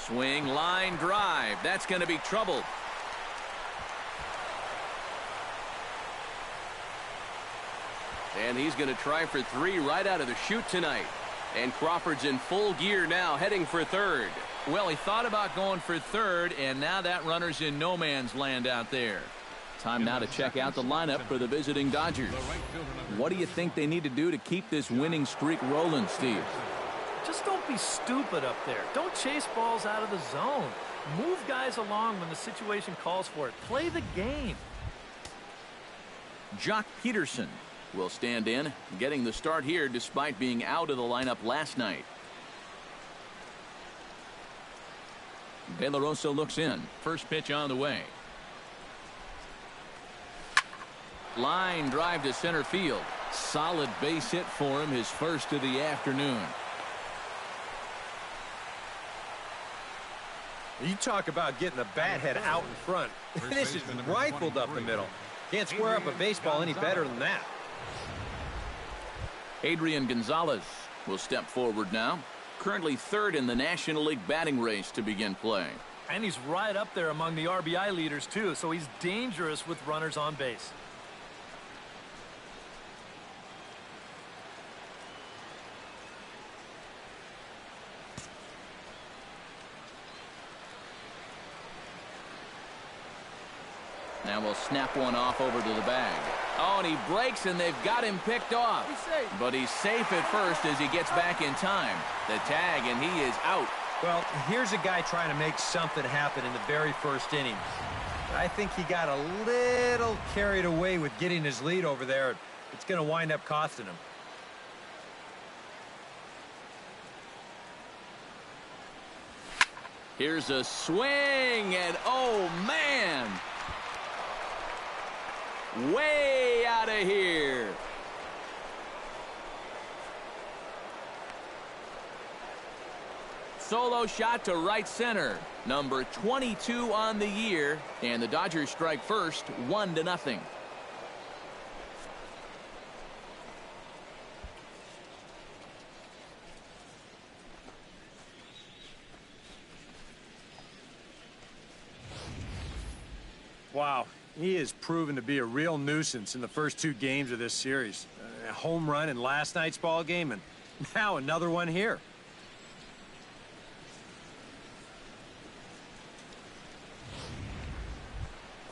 Swing, line, drive. That's going to be trouble. And he's going to try for 3 right out of the chute tonight. And Crawford's in full gear now, heading for third. Well, he thought about going for third, and now that runner's in no man's land out there. Time now to check out the lineup for the visiting Dodgers. What do you think they need to do to keep this winning streak rolling, Steve? Just don't be stupid up there. Don't chase balls out of the zone. Move guys along when the situation calls for it. Play the game. Jock Peterson will stand in, getting the start here despite being out of the lineup last night. De La Rosa looks in. First pitch on the way. Line drive to center field. Solid base hit for him, his first of the afternoon. You talk about getting the bat head out in front. This is rifled up the middle. Can't square up a baseball any better than that. Adrian Gonzalez will step forward now. Currently third in the National League batting race to begin play. And he's right up there among the RBI leaders, too, so he's dangerous with runners on base. Now we'll snap one off over to the bag. Oh, and he breaks, and they've got him picked off. But he's safe at first as he gets back in time. The tag, and he is out. Well, here's a guy trying to make something happen in the very first inning. I think he got a little carried away with getting his lead over there. It's going to wind up costing him. Here's a swing, and oh, man! Way out of here. Solo shot to right center. Number 22 on the year. And the Dodgers strike first, 1-0. Wow. He has proven to be a real nuisance in the first 2 games of this series. A home run in last night's ball game, and now another one here.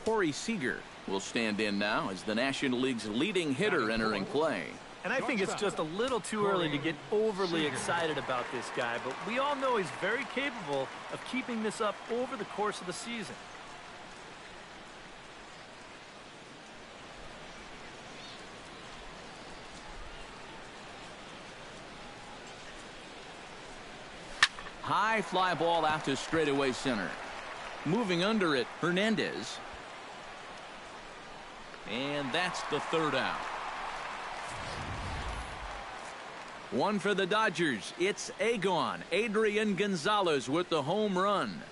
Corey Seager will stand in now as the National League's leading hitter entering play. And I think it's just a little too early to get overly excited about this guy, but we all know he's very capable of keeping this up over the course of the season. High fly ball out to straightaway center. Moving under it, Hernandez. And that's the third out. One for the Dodgers. It's Adrian Gonzalez with the home run.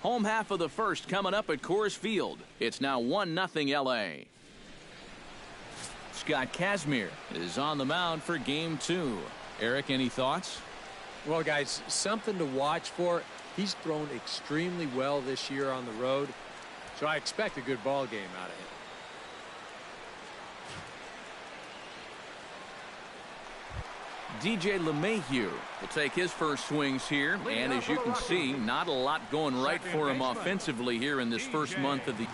Home half of the first coming up at Coors Field. It's now 1-0 LA. Scott Kazmir is on the mound for game 2. Eric, any thoughts? Well, guys, something to watch for. He's thrown extremely well this year on the road, so I expect a good ball game out of him. DJ LeMahieu will take his first swings here, and as you can see, not a lot going right for him offensively here in this first month of the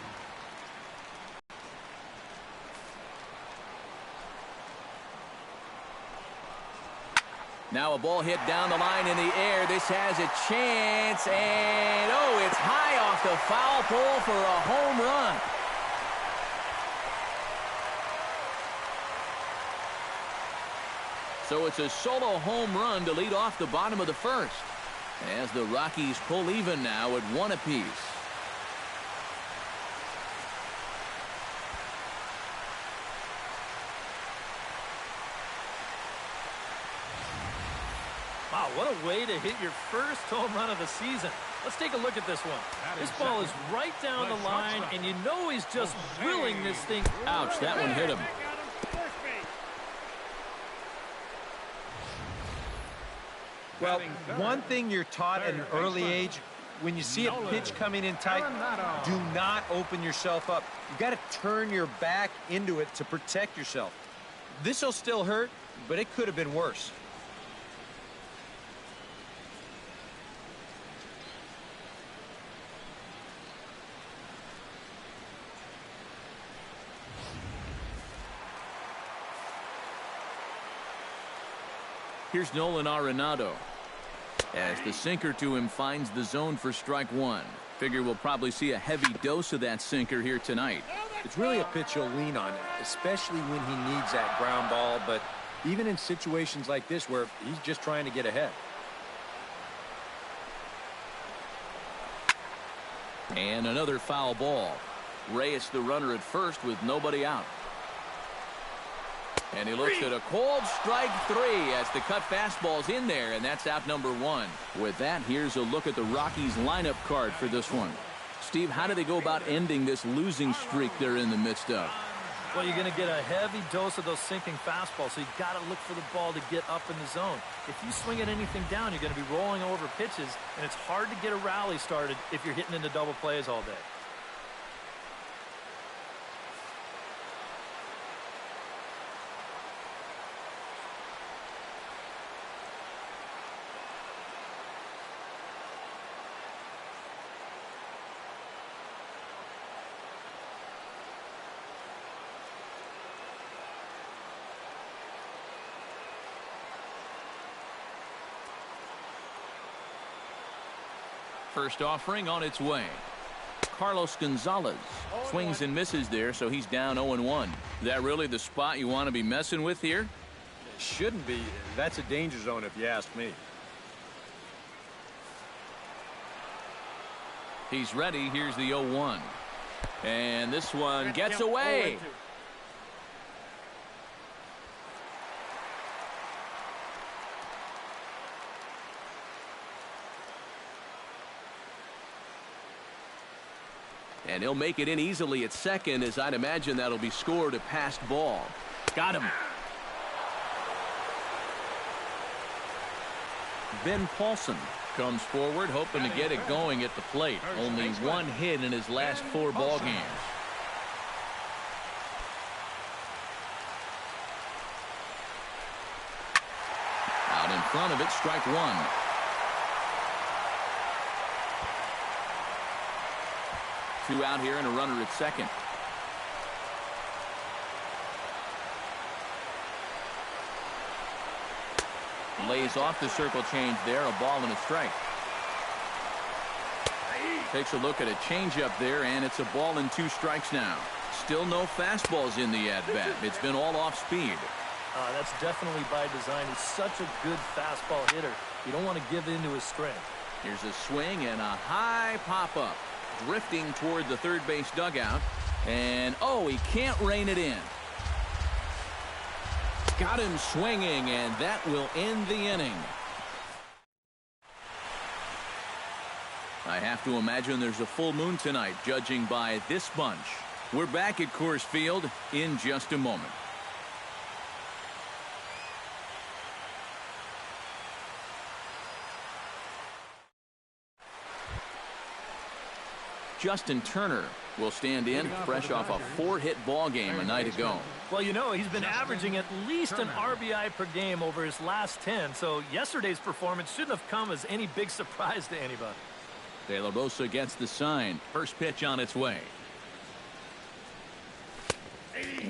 Now a ball hit down the line in the air. This has a chance, and oh, it's high off the foul pole for a home run. So it's a solo home run to lead off the bottom of the first, as the Rockies pull even now at 1 apiece. Wow, what a way to hit your first home run of the season. Let's take a look at this one. This ball is right down the line, and you know he's just drilling this thing. Ouch, that one hit him. Well, one thing you're taught at an early age, when you see a pitch coming in tight, do not open yourself up. You got to turn your back into it to protect yourself. This will still hurt, but it could have been worse. Here's Nolan Arenado. As the sinker to him finds the zone for strike one. Figure we'll probably see a heavy dose of that sinker here tonight. It's really a pitch you'll lean on, especially when he needs that ground ball, but even in situations like this where he's just trying to get ahead. And another foul ball. Reyes the runner at first with nobody out. And he looks at a cold strike three as the cut fastball's in there, and that's out number one. With that, here's a look at the Rockies lineup card for this one. Steve, how do they go about ending this losing streak they're in the midst of? Well, you're going to get a heavy dose of those sinking fastballs, so you got to look for the ball to get up in the zone. If you swing at anything down, you're going to be rolling over pitches, and it's hard to get a rally started if you're hitting into double plays all day. First offering on its way. Carlos Gonzalez swings and misses there, so he's down 0-1. Is that really the spot you want to be messing with here? Shouldn't be. That's a danger zone if you ask me. He's ready. Here's the 0-1. And this one gets away. And he'll make it in easily at second, as I'd imagine that'll be scored a passed ball. Got him. Ben Paulson comes forward, hoping to get it going at the plate. Only one hit in his last 4 ball games. Out in front of it, strike one. Two out here and a runner at second. Lays off the circle change there, a ball and a strike. Takes a look at a changeup there, and it's a ball and 2 strikes now. Still no fastballs in the at-bat. It's been all off speed. That's definitely by design. He's such a good fastball hitter. You don't want to give in to his strength. Here's a swing and a high pop-up. Drifting toward the third base dugout. And, oh, he can't rein it in. Got him swinging, and that will end the inning. I have to imagine there's a full moon tonight, judging by this bunch. We're back at Coors Field in just a moment. Justin Turner will stand in, fresh off a 4-hit ball game a night ago. Well, you know, he's been averaging at least an RBI per game over his last 10, so yesterday's performance shouldn't have come as any big surprise to anybody. De La Rosa gets the sign. First pitch on its way.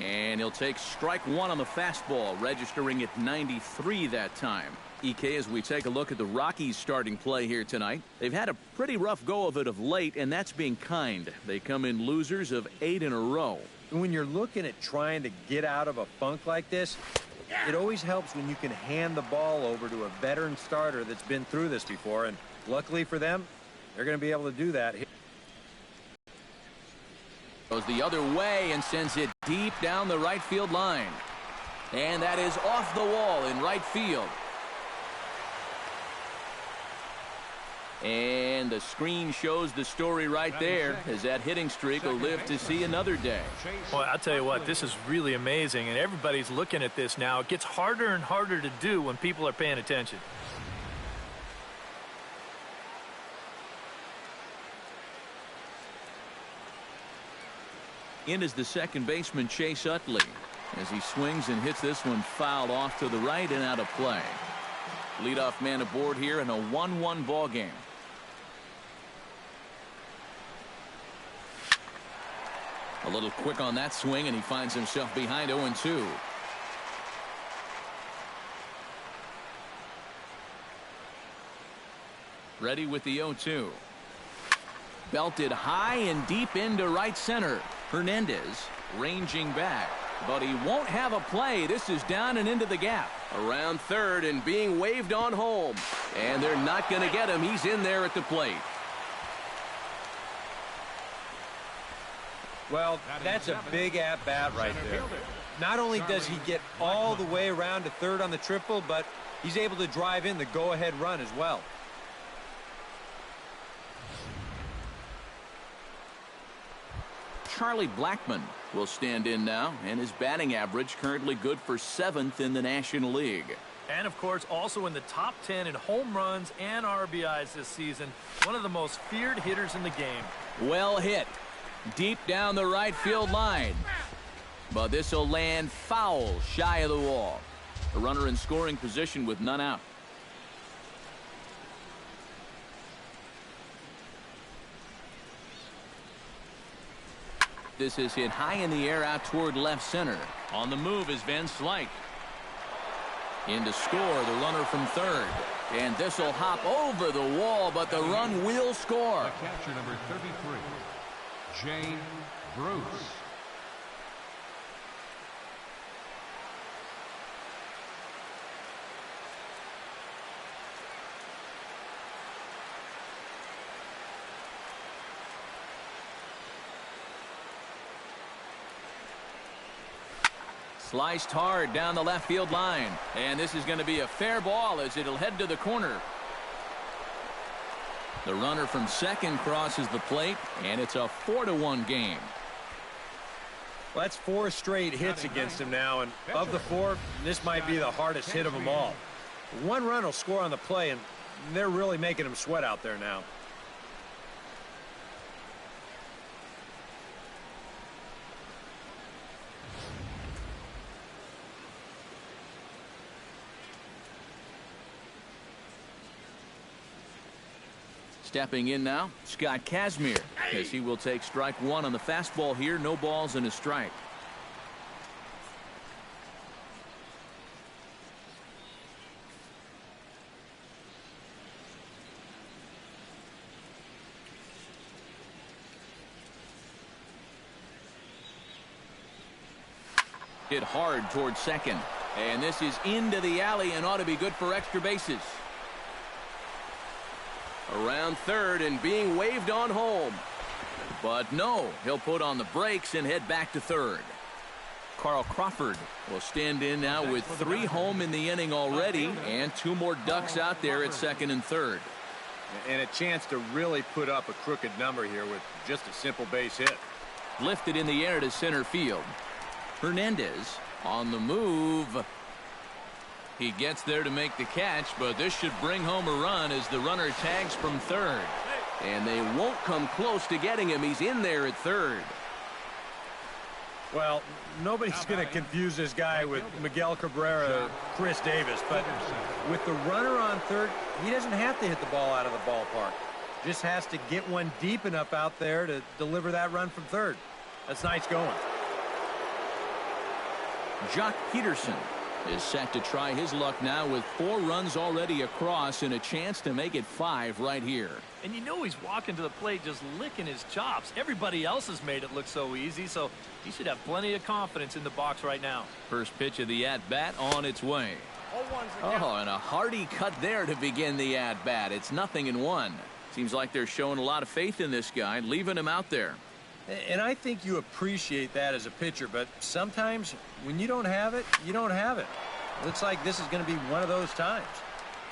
And he'll take strike one on the fastball, registering at 93 that time. EK, as we take a look at the Rockies starting play here tonight, they've had a pretty rough go of it of late, and that's being kind. They come in losers of 8 in a row. When you're looking at trying to get out of a funk like this, it always helps when you can hand the ball over to a veteran starter that's been through this before, and luckily for them, they're going to be able to do that. Goes the other way and sends it deep down the right field line. And that is off the wall in right field. And the screen shows the story right there, as that hitting streak will live to see another day. Well, I'll tell you what, this is really amazing, and everybody's looking at this now. It gets harder and harder to do when people are paying attention. In is the second baseman, Chase Utley, as he swings and hits this one fouled off to the right and out of play. Leadoff man aboard here in a 1-1 ball game. A little quick on that swing, and he finds himself behind 0-2. Ready with the 0-2. Belted high and deep into right center. Hernandez ranging back, but he won't have a play. This is down and into the gap. Around third and being waved on home. And they're not going to get him. He's in there at the plate. Well, that's a big at-bat right there. Not only does he get all the way around to third on the triple, but he's able to drive in the go-ahead run as well. Charlie Blackmon will stand in now, and his batting average currently good for 7th in the National League. And, of course, also in the top 10 in home runs and RBIs this season. One of the most feared hitters in the game. Well hit. Deep down the right field line. But this will land foul shy of the wall. A runner in scoring position with none out. This is hit high in the air out toward left center. On the move is Van Slyke. In to score, the runner from third. And this will hop over the wall, but the run will score. The catcher, number 33, Jay Bruce. Sliced hard down the left field line. And this is going to be a fair ball as it'll head to the corner. The runner from second crosses the plate, and it's a 4-1 game. Well, that's 4 straight hits against him now, and of the 4, this might be the hardest hit of them all. One run will score on the play, and they're really making him sweat out there now. Stepping in now, Scott Kazmir, as he will take strike one on the fastball here. No balls and a strike. Hit hard towards second. And this is into the alley and ought to be good for extra bases. Around third and being waved on home. But no, he'll put on the brakes and head back to third. Carl Crawford will stand in now with 3 home in the inning already and 2 more ducks out there at second and third. And a chance to really put up a crooked number here with just a simple base hit. Lifted in the air to center field. Hernandez on the move. He gets there to make the catch, but this should bring home a run as the runner tags from third. And they won't come close to getting him. He's in there at third. Well, nobody's going to confuse this guy with Miguel Cabrera or Chris Davis, but with the runner on third, he doesn't have to hit the ball out of the ballpark. Just has to get one deep enough out there to deliver that run from third. That's nice going. Jock Peterson is set to try his luck now with 4 runs already across and a chance to make it 5 right here. And you know he's walking to the plate just licking his chops. Everybody else has made it look so easy, so he should have plenty of confidence in the box right now. First pitch of the at-bat on its way. Oh, and a hearty cut there to begin the at-bat. It's 0-1. Seems like they're showing a lot of faith in this guy, leaving him out there. And I think you appreciate that as a pitcher, but sometimes when you don't have it, you don't have it. Looks like this is going to be one of those times.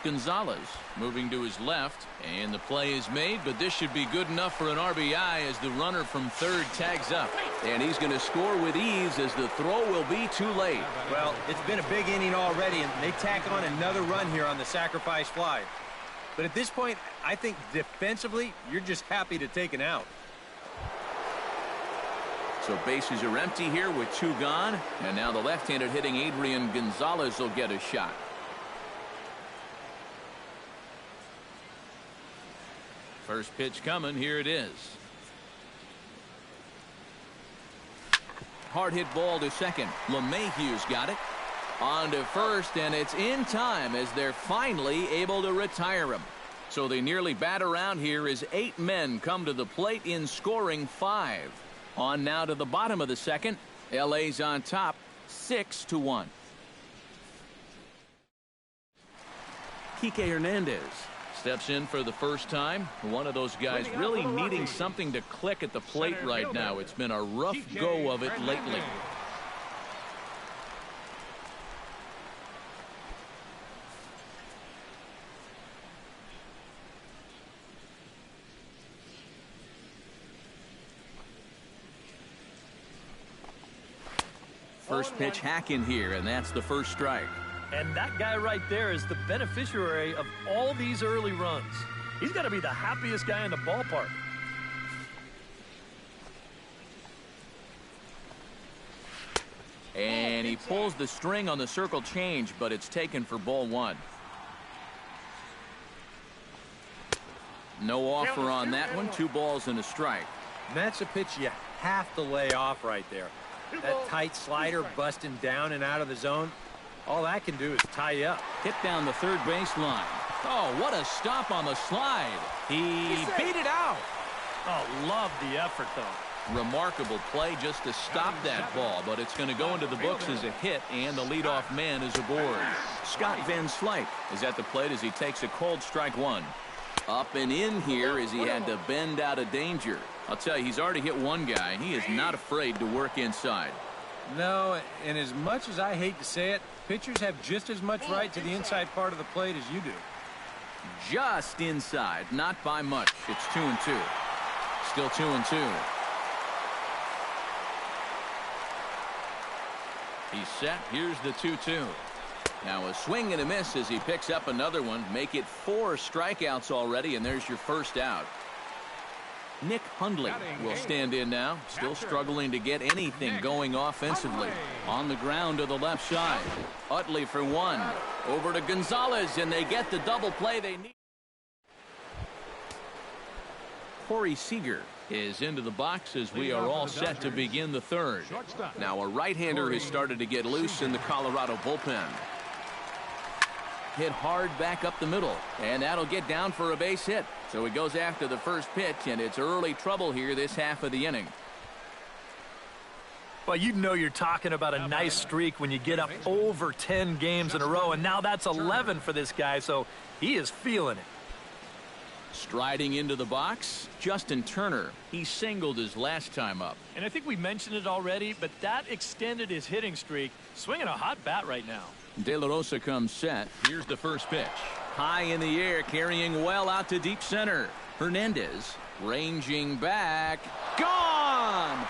Gonzalez moving to his left, and the play is made, but this should be good enough for an RBI as the runner from third tags up. And he's going to score with ease as the throw will be too late. Well, it's been a big inning already, and they tack on another run here on the sacrifice fly. But at this point, I think defensively, you're just happy to take an out. So bases are empty here with 2 gone. And now the left-handed hitting Adrian Gonzalez will get a shot. First pitch coming. Here it is. Hard hit ball to second. LeMahieu's got it. On to first, and it's in time as they're finally able to retire him. So they nearly bat around here as 8 men come to the plate in scoring 5. On now to the bottom of the second. LA's on top 6-1. Kike Hernandez steps in for the first time. One of those guys really needing something to click at the plate right now. It's been a rough go of it lately. First pitch hack in here, and that's the first strike. And that guy right there is the beneficiary of all these early runs. He's got to be the happiest guy in the ballpark. And he pulls the string on the circle change, but it's taken for ball 1. No offer on that one. 2 balls and a strike. And that's a pitch you have to lay off right there. That tight slider busting down and out of the zone. All that can do is tie you up. Hit down the third base line. Oh, what a stop on the slide. He beat it out. Oh, love the effort, though. Remarkable play just to stop that ball, but it's going to go into the books as a hit, and the leadoff man is aboard. Scott Van Slyke is at the plate as he takes a cold strike 1. Up and in here as he had to bend out of danger. I'll tell you, he's already hit 1 guy, and he is not afraid to work inside. No, and as much as I hate to say it, pitchers have just as much right to the inside part of the plate as you do. Just inside, not by much. It's 2-2. Still 2-2. He's set. Here's the 2-2. Now a swing and a miss as he picks up another one. Make it 4 strikeouts already, and there's your first out. Nick Hundley will stand in now. Still struggling to get anything going offensively. On the ground to the left side. Utley for 1. Over to Gonzalez, and they get the double play they need. Corey Seager is into the box as we are all set to begin the third. Now a right-hander has started to get loose in the Colorado bullpen. Hit hard back up the middle, and that'll get down for a base hit. So he goes after the first pitch, and it's early trouble here this half of the inning. Well, you know you're talking about a nice streak when you get up over 10 games in a row, and now that's 11 for this guy, so he is feeling it. Striding into the box, Justin Turner. He singled his last time up. And I think we mentioned it already, but that extended his hitting streak. Swinging a hot bat right now. De La Rosa comes set. Here's the first pitch. High in the air, carrying well out to deep center. Hernandez ranging back. Gone!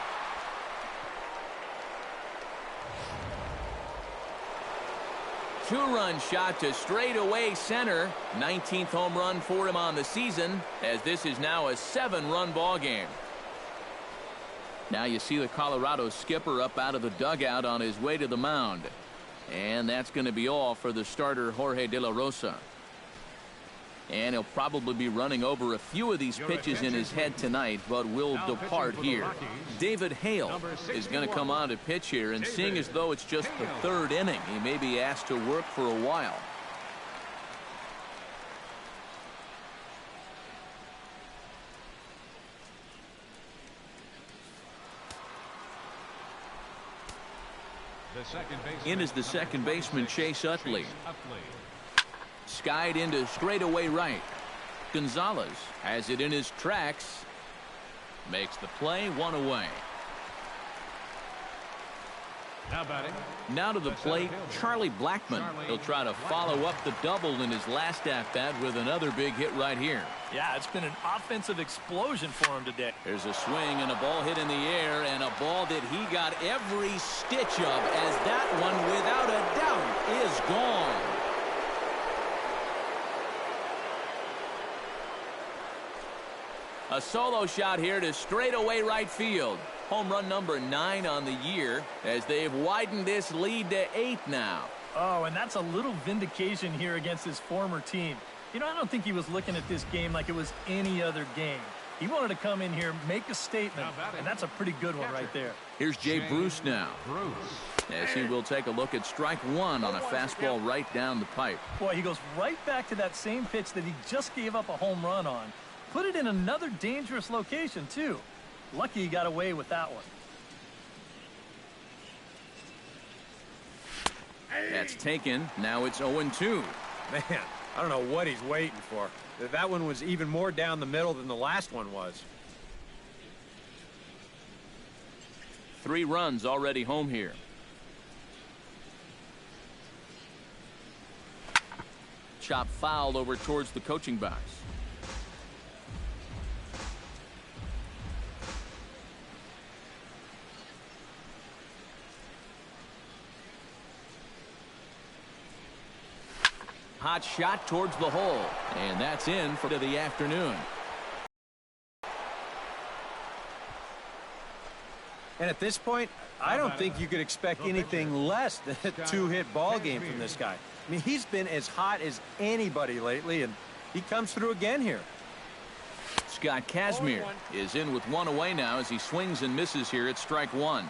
Two-run shot to straightaway center. 19th home run for him on the season, as this is now a 7-run ball game. Now you see the Colorado skipper up out of the dugout on his way to the mound. And that's going to be all for the starter, Jorge De La Rosa. And he'll probably be running over a few of these pitches in his head tonight, but will depart here. David Hale is going to come on to pitch here, and seeing as though it's just the 3rd inning, he may be asked to work for a while. In is the second baseman, Chase Utley. Skied into straightaway right. Gonzalez has it in his tracks. Makes the play, 1 away. Now to the plate, Charlie Blackmon. He'll try to follow up the double in his last at-bat with another big hit right here. Yeah, it's been an offensive explosion for him today. There's a swing and a ball hit in the air, and a ball that he got every stitch of, as that one, without a doubt, is gone. A solo shot here to straightaway right field. Home run number 9 on the year as they've widened this lead to 8 now. Oh, and that's a little vindication here against his former team. You know, I don't think he was looking at this game like it was any other game. He wanted to come in here, make a statement, and that's a pretty good one right there. Here's Jay Bruce now, as he will take a look at strike 1 on a fastball right down the pipe. Boy, he goes right back to that same pitch that he just gave up a home run on. Put it in another dangerous location, too. Lucky he got away with that one. That's taken. Now it's 0-2. Man, I don't know what he's waiting for. That one was even more down the middle than the last one was. 3 runs already home here. Chop foul over towards the coaching box. Hot shot towards the hole, and that's in for the afternoon. And at this point, I don't think you could expect anything less than a 2-hit ball game from this guy. I mean, he's been as hot as anybody lately, and he comes through again here. Scott Kazmir is in with 1 away now as he swings and misses here at strike 1.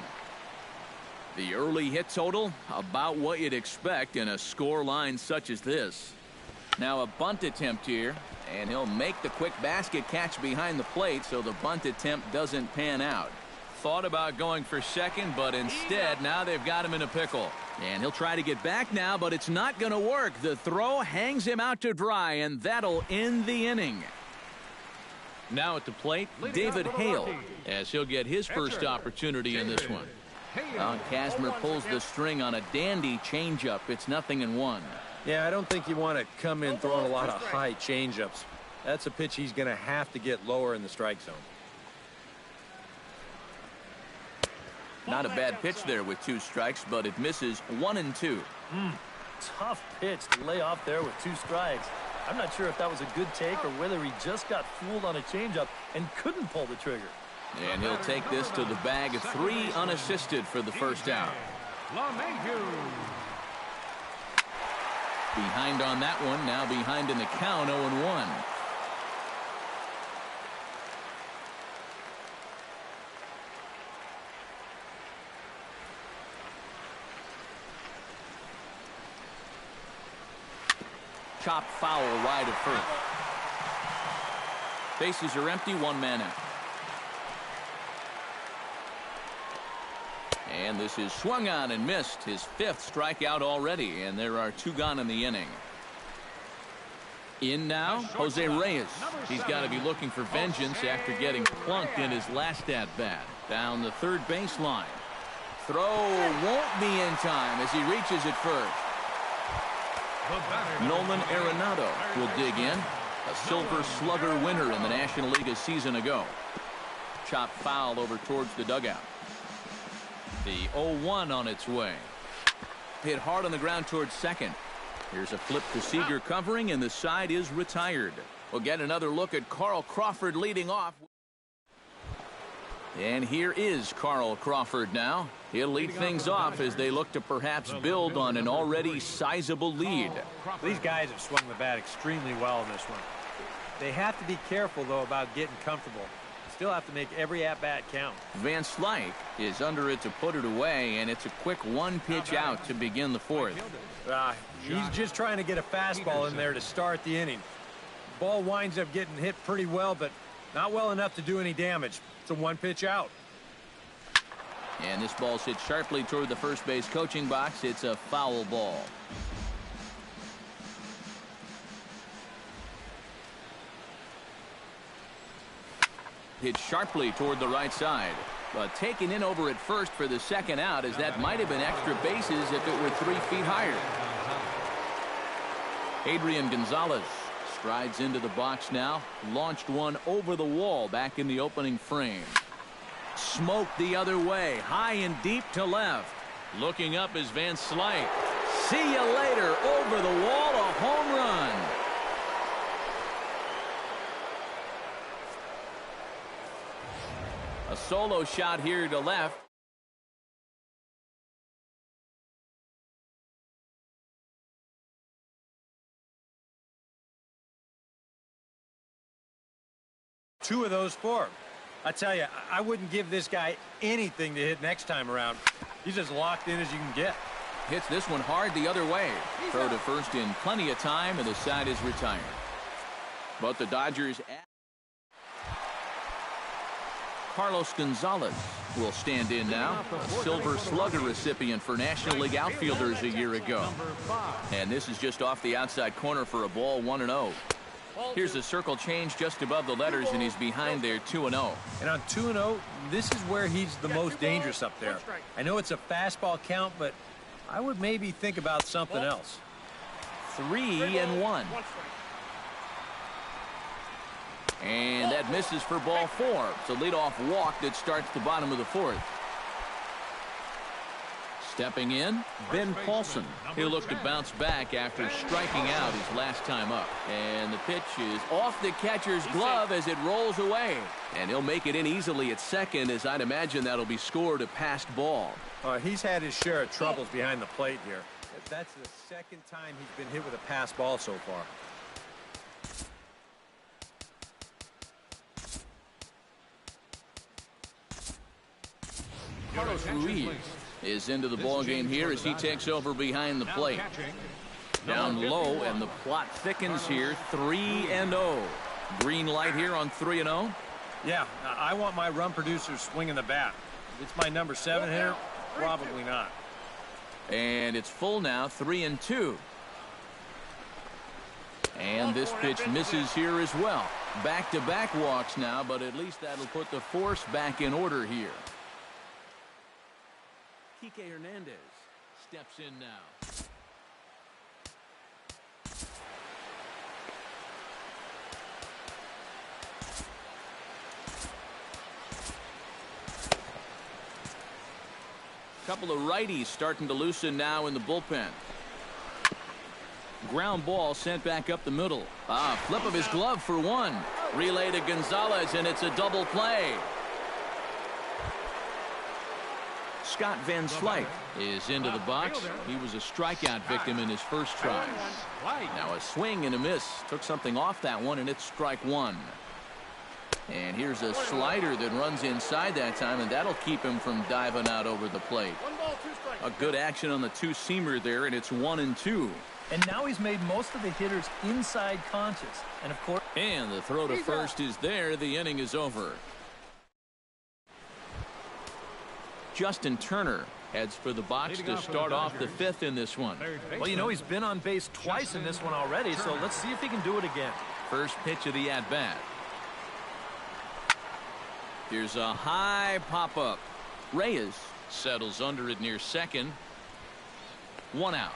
The early hit total, about what you'd expect in a score line such as this. Now a bunt attempt here, and he'll make the quick basket catch behind the plate so the bunt attempt doesn't pan out. Thought about going for second, but instead now they've got him in a pickle. And he'll try to get back now, but it's not going to work. The throw hangs him out to dry, and that'll end the inning. Now at the plate, David Hale, as he'll get his first opportunity in this one. Kazmir pulls the string on a dandy changeup. It's 0-1. Yeah, I don't think you want to come in throwing a lot of high changeups. That's a pitch he's going to have to get lower in the strike zone. Not a bad pitch there with 2 strikes, but it misses 1-2. Tough pitch to lay off there with 2 strikes. I'm not sure if that was a good take or whether he just got fooled on a changeup and couldn't pull the trigger. And he'll take this to the bag of 3 unassisted for the first out. Behind on that one, now behind in the count, 0-1. Chop foul wide of first. Bases are empty, 1 man out. And this is swung on and missed, his 5th strikeout already, and there are 2 gone in the inning. In now, Jose Reyes. He's got to be looking for vengeance after getting plunked in his last at-bat. Down the third baseline. Throw won't be in time as he reaches it first. Nolan Arenado will dig in. A Silver Slugger winner in the National League a season ago. Chop foul over towards the dugout. The 0-1 on its way. Hit hard on the ground towards second. Here's a flip to Seager covering, and the side is retired. We'll get another look at Carl Crawford leading off. And here is Carl Crawford now. He'll lead things off as they look to perhaps build on an already sizable lead. These guys have swung the bat extremely well in this one. They have to be careful, though, about getting comfortable. Still have to make every at-bat count. Van Slyke is under it to put it away, and it's a quick 1-pitch out to begin the 4th. He's just trying to get a fastball in there to start the inning. Ball winds up getting hit pretty well, but not well enough to do any damage. It's a 1-pitch out. And this ball's hit sharply toward the first base coaching box. It's a foul ball. Hit sharply toward the right side, but taken in over at first for the second out, as that might have been extra bases if it were 3 feet higher. Adrian Gonzalez strides into the box now, launched one over the wall back in the opening frame. Smoked the other way, high and deep to left. Looking up is Van Slyke. See you later, over the wall, a home run. A solo shot here to left. Two of those four. I tell you, I wouldn't give this guy anything to hit next time around. He's as locked in as you can get. Hits this one hard the other way. Throw to first in plenty of time, and the side is retired. But the Dodgers... Carlos Gonzalez will stand in now. A Silver Slugger recipient for National League outfielders a year ago. And this is just off the outside corner for a ball, 1-0. Here's a circle change just above the letters, and he's behind there, 2-0. And on 2-0, this is where he's the most dangerous up there. I know it's a fastball count, but I would maybe think about something else. 3-1. And that misses for ball 4. It's a leadoff walk that starts the bottom of the fourth. Stepping in, Ben Paulson. He'll look to bounce back after striking out his last time up. And the pitch is off the catcher's glove as it rolls away. And he'll make it in easily at second, as I'd imagine that'll be scored a passed ball. He's had his share of troubles behind the plate here. That's the second time he's been hit with a pass ball so far. Carlos Ruiz is into the ball game here as he takes over behind the plate. Down low, and the plot thickens here. 3-0. Green light here on 3-0. Yeah, I want my run producer swinging the bat. If it's my number 7 hitter, probably not. And it's full now, 3-2. And this pitch misses here as well. Back-to-back walks now, but at least that'll put the force back in order here. Kike Hernandez steps in now. Couple of righties starting to loosen now in the bullpen. Ground ball sent back up the middle. Flip of his glove for one. Relay to Gonzalez, and it's a double play. Scott Van Slyke is into the box. He was a strikeout victim in his first try. Now a swing and a miss. Took something off that one, and it's strike one. And here's a slider that runs inside that time, and that'll keep him from diving out over the plate. A good action on the two-seamer there, and it's 1-2. And now he's made most of the hitters inside conscious. And of course... And the throw to first is there. The inning is over. Justin Turner heads for the box to start off the fifth in this one. Well, you know, he's been on base twice in this one already, so let's see if he can do it again. First pitch of the at-bat. Here's a high pop-up. Reyes settles under it near second. One out.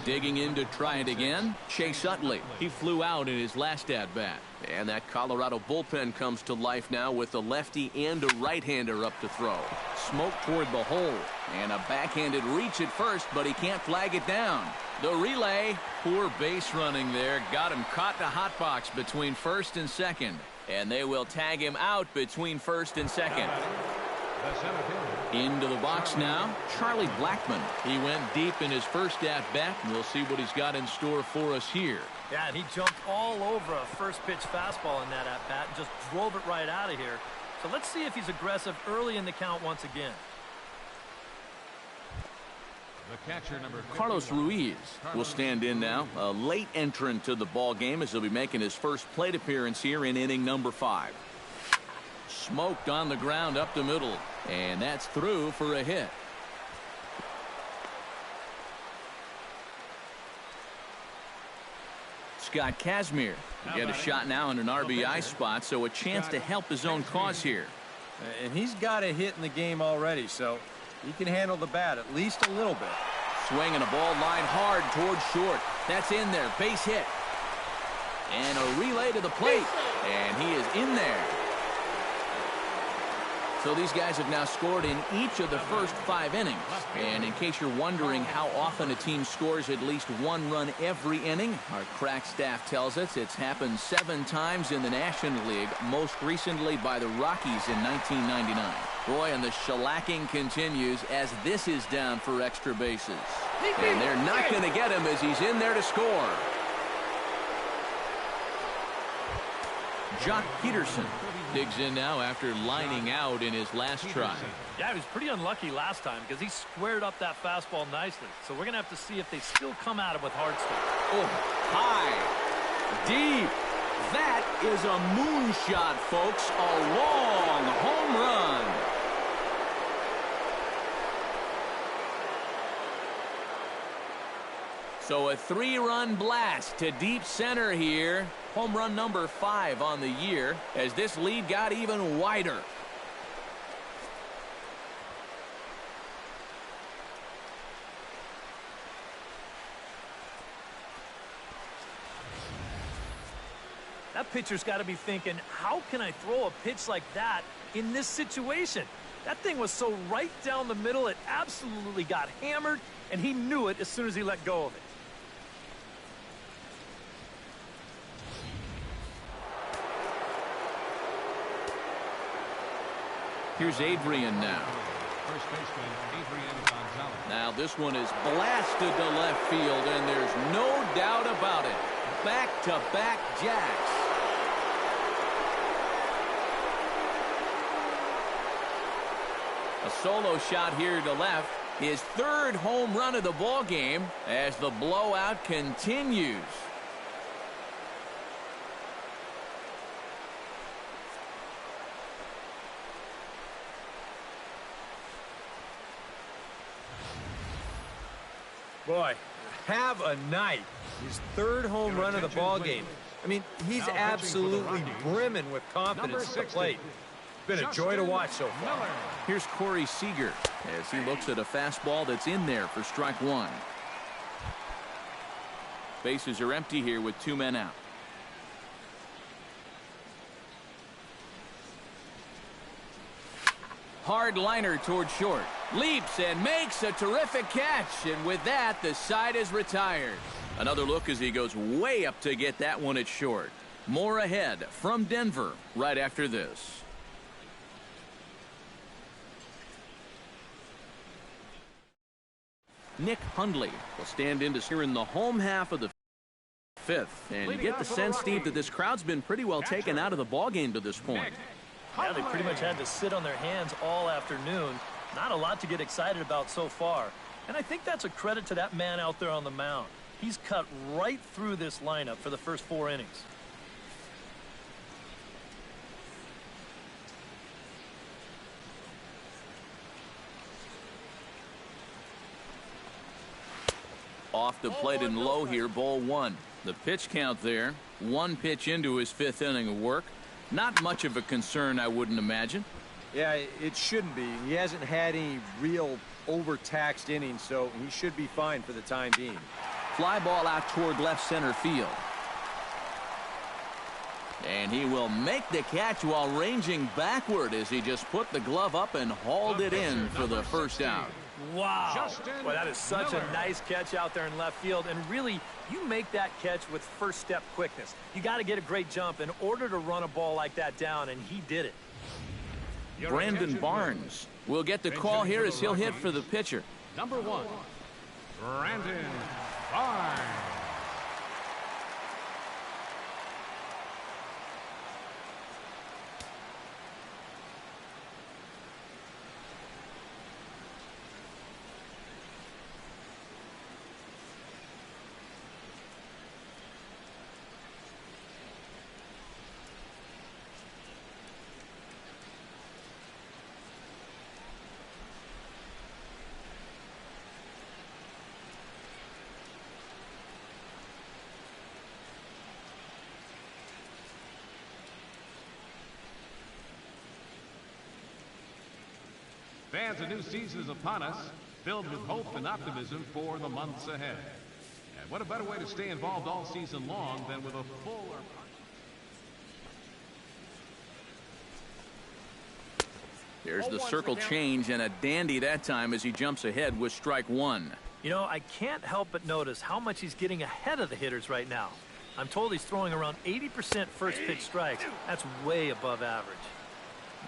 Digging in to try it again, Chase Utley. He flew out in his last at-bat. And that Colorado bullpen comes to life now with a lefty and a right-hander up to throw. Smoke toward the hole. And a backhanded reach at first, but he can't flag it down. The relay, poor base running there. Got him caught in a hot box between first and second. And they will tag him out between first and second. Into the box now, Charlie Blackmon. He went deep in his first at-bat. We'll see what he's got in store for us here. Yeah, and he jumped all over a first-pitch fastball in that at-bat and just drove it right out of here. So let's see if he's aggressive early in the count once again. Carlos Ruiz will stand in now. A late entrant to the ball game as he'll be making his first plate appearance here in inning number 5. Smoked on the ground up the middle. And that's through for a hit. Scott Kazmir will get a shot now in an RBI spot, so a chance to help his own cause here. And he's got a hit in the game already, so he can handle the bat at least a little bit. Swinging a ball line hard towards short. That's in there. Base hit. And a relay to the plate. And he is in there. So these guys have now scored in each of the first 5 innings. And in case you're wondering how often a team scores at least 1 run every inning, our crack staff tells us it's happened 7 times in the National League, most recently by the Rockies in 1999. Boy, and the shellacking continues as this is down for extra bases. And they're not going to get him as he's in there to score. Jock Peterson digs in now after lining out in his last try. Yeah, he was pretty unlucky last time because he squared up that fastball nicely. So we're going to have to see if they still come at him with hard stuff. Oh, high, deep. That is a moonshot, folks. A long home run. So a 3-run blast to deep center here. Home run number 5 on the year as this lead got even wider. That pitcher's got to be thinking, how can I throw a pitch like that in this situation? That thing was so right down the middle, it absolutely got hammered, and he knew it as soon as he let go of it. Here's Adrian now. First baseman Adrian Gonzalez. Now this one is blasted to left field, and there's no doubt about it. Back-to-back jacks. A solo shot here to left. His 3rd home run of the ball game as the blowout continues. Boy, have a night. His 3rd home run of the ball game. I mean, he's absolutely brimming with confidence at the plate. It's been a joy to watch so far. Here's Corey Seager as he looks at a fastball that's in there for strike 1. Bases are empty here with 2 men out. Hard liner toward short. Leaps and makes a terrific catch. And with that, the side is retired. Another look as he goes way up to get that one at short. More ahead from Denver right after this. Nick Hundley will stand in to steer in the home half of the 5th. And you get the sense, Steve, that this crowd's been pretty well taken out of the ballgame to this point. Yeah, they pretty much had to sit on their hands all afternoon. Not a lot to get excited about so far. And I think that's a credit to that man out there on the mound. He's cut right through this lineup for the first 4 innings. Off the plate and low here, ball 1. The pitch count there. 1 pitch into his 5th inning of work. Not much of a concern, I wouldn't imagine. Yeah, it shouldn't be. He hasn't had any real overtaxed innings, so he should be fine for the time being. Fly ball out toward left center field. And he will make the catch while ranging backward as he just put the glove up and hauled it in for the first out. Wow. Boy, that is such a nice catch out there in left field. And really, you make that catch with first step quickness. You got to get a great jump in order to run a ball like that down, and he did it. Brandon Barnes will get the call here as he'll hit for the pitcher. Number 1, Brandon Barnes. Fans, a new season is upon us, filled with hope and optimism for the months ahead. And what a better way to stay involved all season long than with a full... There's the circle change, and a dandy that time as he jumps ahead with strike one. You know, I can't help but notice how much he's getting ahead of the hitters right now. I'm told he's throwing around 80% first pitch strikes. That's way above average.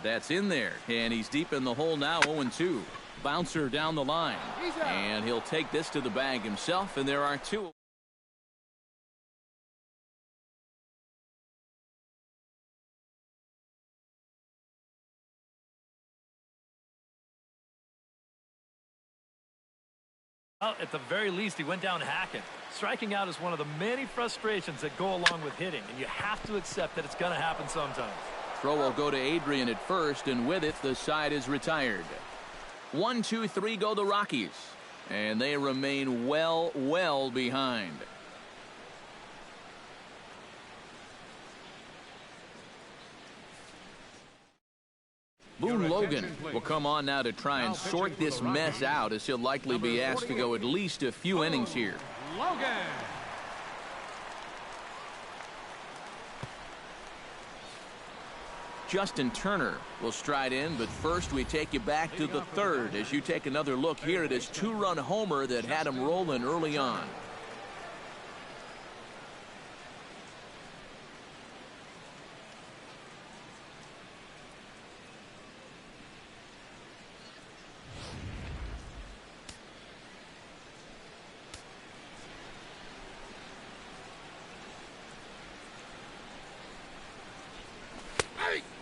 That's in there, and he's deep in the hole now, 0-2. Bouncer down the line, and he'll take this to the bag himself, and there are two. Well, at the very least, he went down hacking. Striking out is one of the many frustrations that go along with hitting, and you have to accept that it's going to happen sometimes. Throw will go to Adrian at first, and with it, the side is retired. 1, 2, 3 go the Rockies, and they remain well behind. Boone Logan will come on now to try and sort this mess out, as he'll likely be asked to go at least a few innings here. Logan. Justin Turner will stride in, but first we take you back to the third as you take another look here at his two-run homer that had him rolling early on.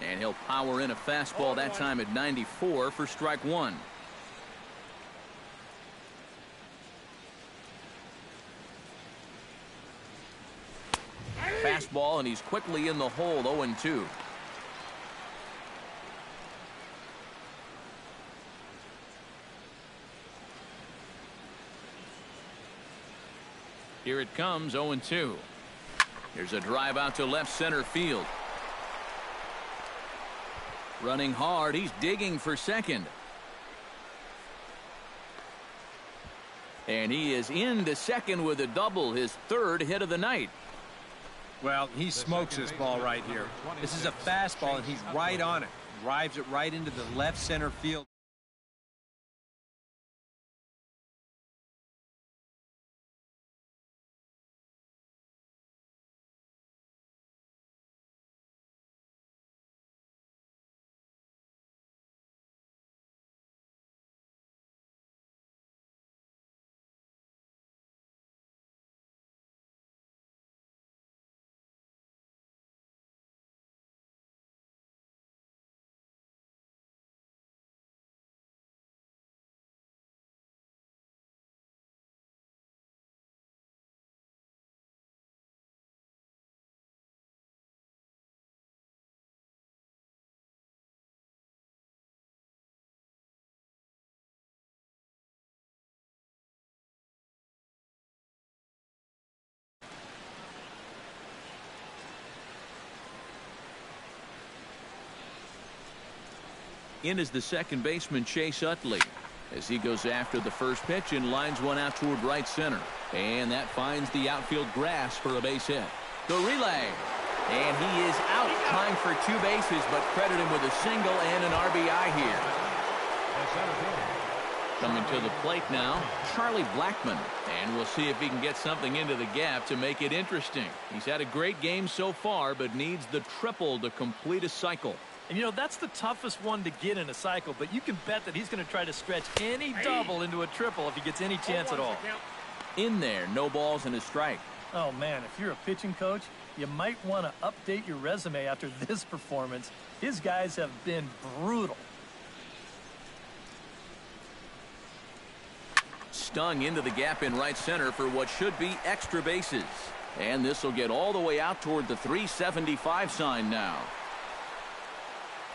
And he'll power in a fastball that time at 94 for strike one. Fastball, and he's quickly in the hole, 0-2. Here it comes, 0-2. Here's a drive out to left center field. Running hard, he's digging for second. And he is into second with a double, his third hit of the night. Well, he smokes this ball right here. This is a fastball, and he's right on it. Drives it right into the left center field. In is the second baseman, Chase Utley, as he goes after the first pitch and lines one out toward right center. And that finds the outfield grass for a base hit. The relay. And he is out trying for two bases, but credit him with a single and an RBI here. Coming to the plate now, Charlie Blackmon. And we'll see if he can get something into the gap to make it interesting. He's had a great game so far, but needs the triple to complete a cycle. And, you know, that's the toughest one to get in a cycle, but you can bet that he's going to try to stretch any double into a triple if he gets any chance at all. In there, no balls and a strike. Oh, man, if you're a pitching coach, you might want to update your resume after this performance. His guys have been brutal. Stung into the gap in right center for what should be extra bases. And this will get all the way out toward the 375 sign now.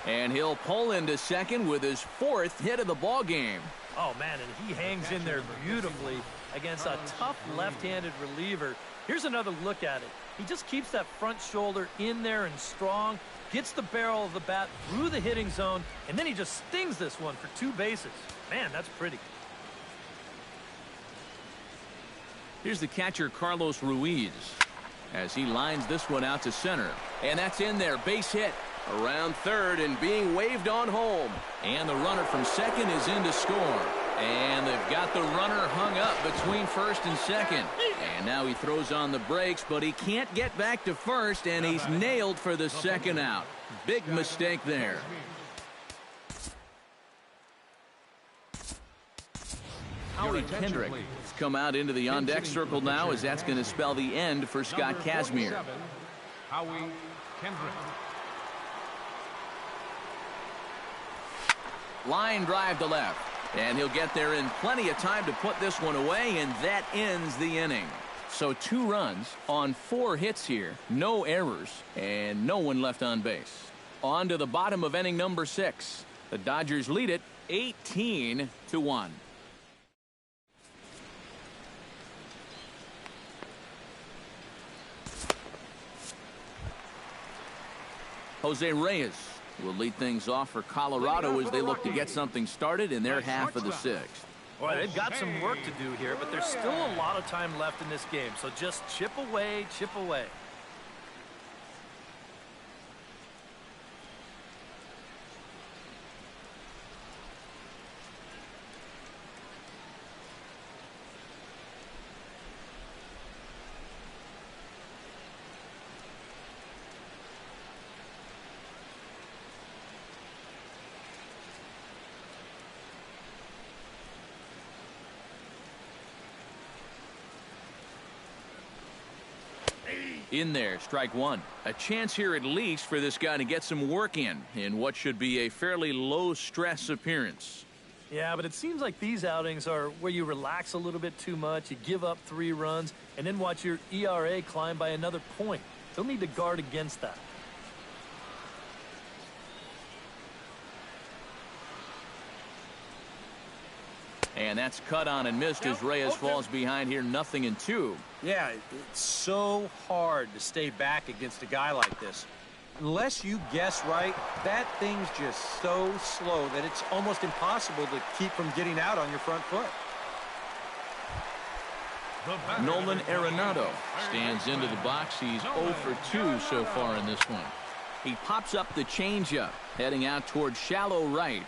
And he'll pull into second with his fourth hit of the ball game. Oh, man, and he hangs in there beautifully against a tough left-handed reliever. Here's another look at it. He just keeps that front shoulder in there and strong, gets the barrel of the bat through the hitting zone, and then he just stings this one for two bases. Man, that's pretty. Here's the catcher, Carlos Ruiz, as he lines this one out to center. And that's in there. Base hit. Around third and being waved on home. And the runner from second is in to score. And they've got the runner hung up between first and second. And now he throws on the brakes, but he can't get back to first, and he's nailed for the second out. Big mistake there. Howie Kendrick has come out into the on-deck circle now, as that's going to spell the end for Scott Kazmir. Howie Kendrick. Line drive to left. And he'll get there in plenty of time to put this one away, and that ends the inning. So 2 runs on 4 hits here, no errors, and no one left on base. On to the bottom of inning number 6. The Dodgers lead it 18-1. Jose Reyes will lead things off for Colorado as they look to get something started in their half of the 6th. Boy, they've got some work to do here, but there's still a lot of time left in this game. So just chip away, chip away. In there, strike 1. A chance here at least for this guy to get some work in what should be a fairly low-stress appearance. Yeah, but it seems like these outings are where you relax a little bit too much, you give up 3 runs, and then watch your ERA climb by another point. They'll need to guard against that. And that's cut on and missed as Reyes falls behind here, 0-2. Yeah, it's so hard to stay back against a guy like this. Unless you guess right, that thing's just so slow that it's almost impossible to keep from getting out on your front foot. Nolan Arenado stands into the box. He's 0 for 2 so far in this one. He pops up the changeup, heading out towards shallow right.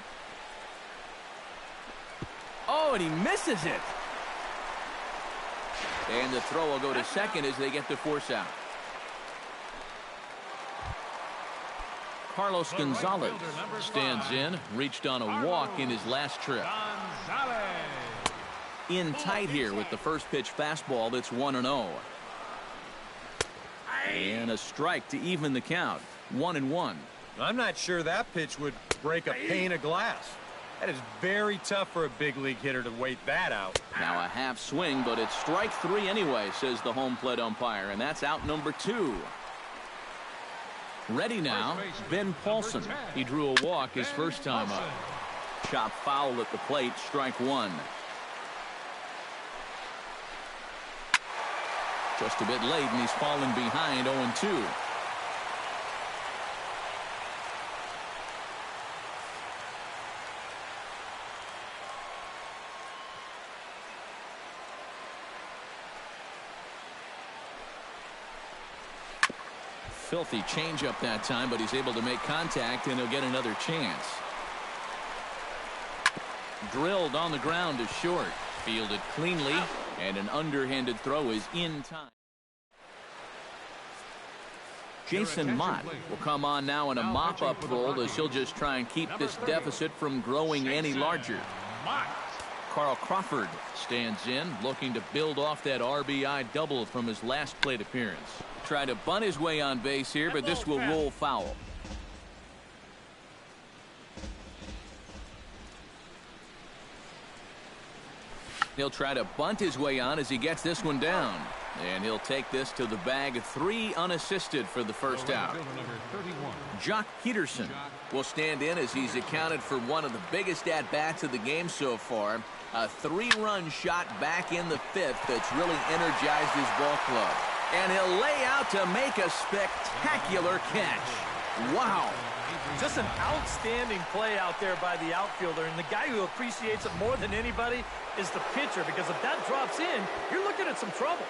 Oh, and he misses it. And the throw will go to second as they get the force out. Carlos Gonzalez stands in, reached on a walk in his last trip. In tight here with the first pitch fastball that's 1-0. And a strike to even the count, 1-1. I'm not sure that pitch would break a pane of glass. That is very tough for a big league hitter to wait that out. Now a half swing, but it's strike 3 anyway, says the home plate umpire, and that's out number 2. Ready now, Ben Paulson. He drew a walk his first time up. Chop foul at the plate, strike 1. Just a bit late, and he's fallen behind 0-2. Filthy changeup that time, but he's able to make contact, and he'll get another chance. Drilled on the ground to short. Fielded cleanly, and an underhanded throw is in time. Jason Mott will come on now in a mop-up role as he'll just try and keep this deficit from growing any larger. Carl Crawford stands in, looking to build off that RBI double from his last plate appearance. Try to bunt his way on base here, but this will roll foul. He'll try to bunt his way on as he gets this one down. And he'll take this to the bag, 3 unassisted for the first out. Jock Peterson will stand in as he's accounted for one of the biggest at-bats of the game so far. A 3-run shot back in the 5th that's really energized his ball club. And he'll lay out to make a spectacular catch. Wow. Just an outstanding play out there by the outfielder, and the guy who appreciates it more than anybody is the pitcher, because if that drops in, you're looking at some trouble.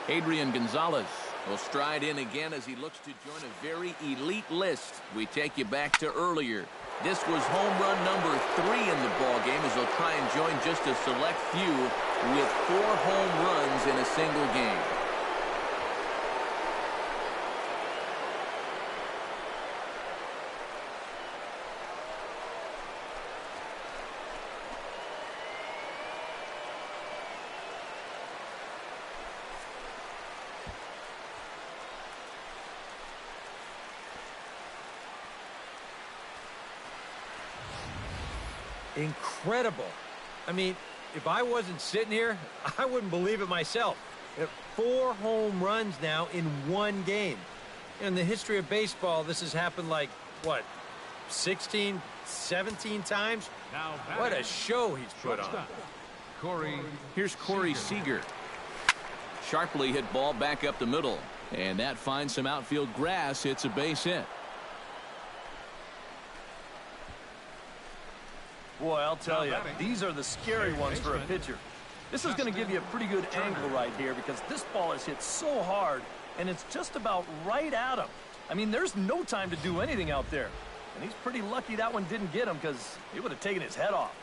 Adrian Gonzalez Will stride in again as he looks to join a very elite list. We take you back to earlier. This was home run number 3 in the ball game as he'll try and join just a select few with 4 home runs in a single game. Incredible. I mean, if I wasn't sitting here, I wouldn't believe it myself. 4 home runs now in 1 game. In the history of baseball, this has happened like, what, 16, 17 times? Now what a show he's put on. Here's Corey Seager. Sharply hit ball back up the middle. And that finds some outfield grass. It's a base hit. Boy, I'll tell you, these are the scary ones for a pitcher. This is going to give you a pretty good angle right here because this ball is hit so hard, and it's just about right at him. I mean, there's no time to do anything out there. And he's pretty lucky that one didn't get him because it would have taken his head off.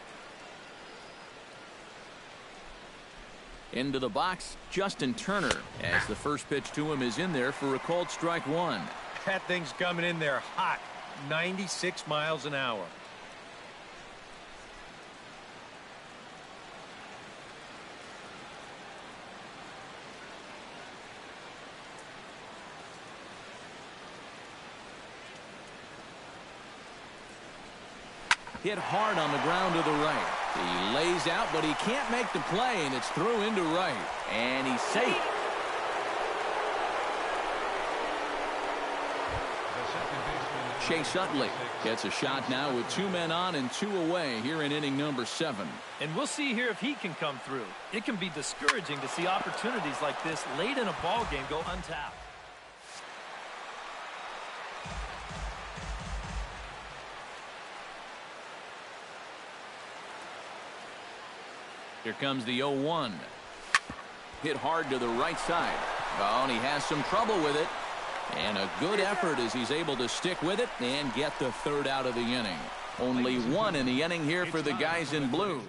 Into the box, Justin Turner, as the first pitch to him is in there for a called strike 1. That thing's coming in there hot, 96 miles an hour. Hit hard on the ground to the right. He lays out, but he can't make the play, and it's through into right. And he's safe. Chase Utley gets a shot now with 2 men on and 2 away here in inning number 7. And we'll see here if he can come through. It can be discouraging to see opportunities like this late in a ball game go untapped. Here comes the 0-1. Hit hard to the right side. Oh, and he has some trouble with it. And a good effort as he's able to stick with it and get the 3rd out of the inning. Only 1 in the inning here for the guys in blue.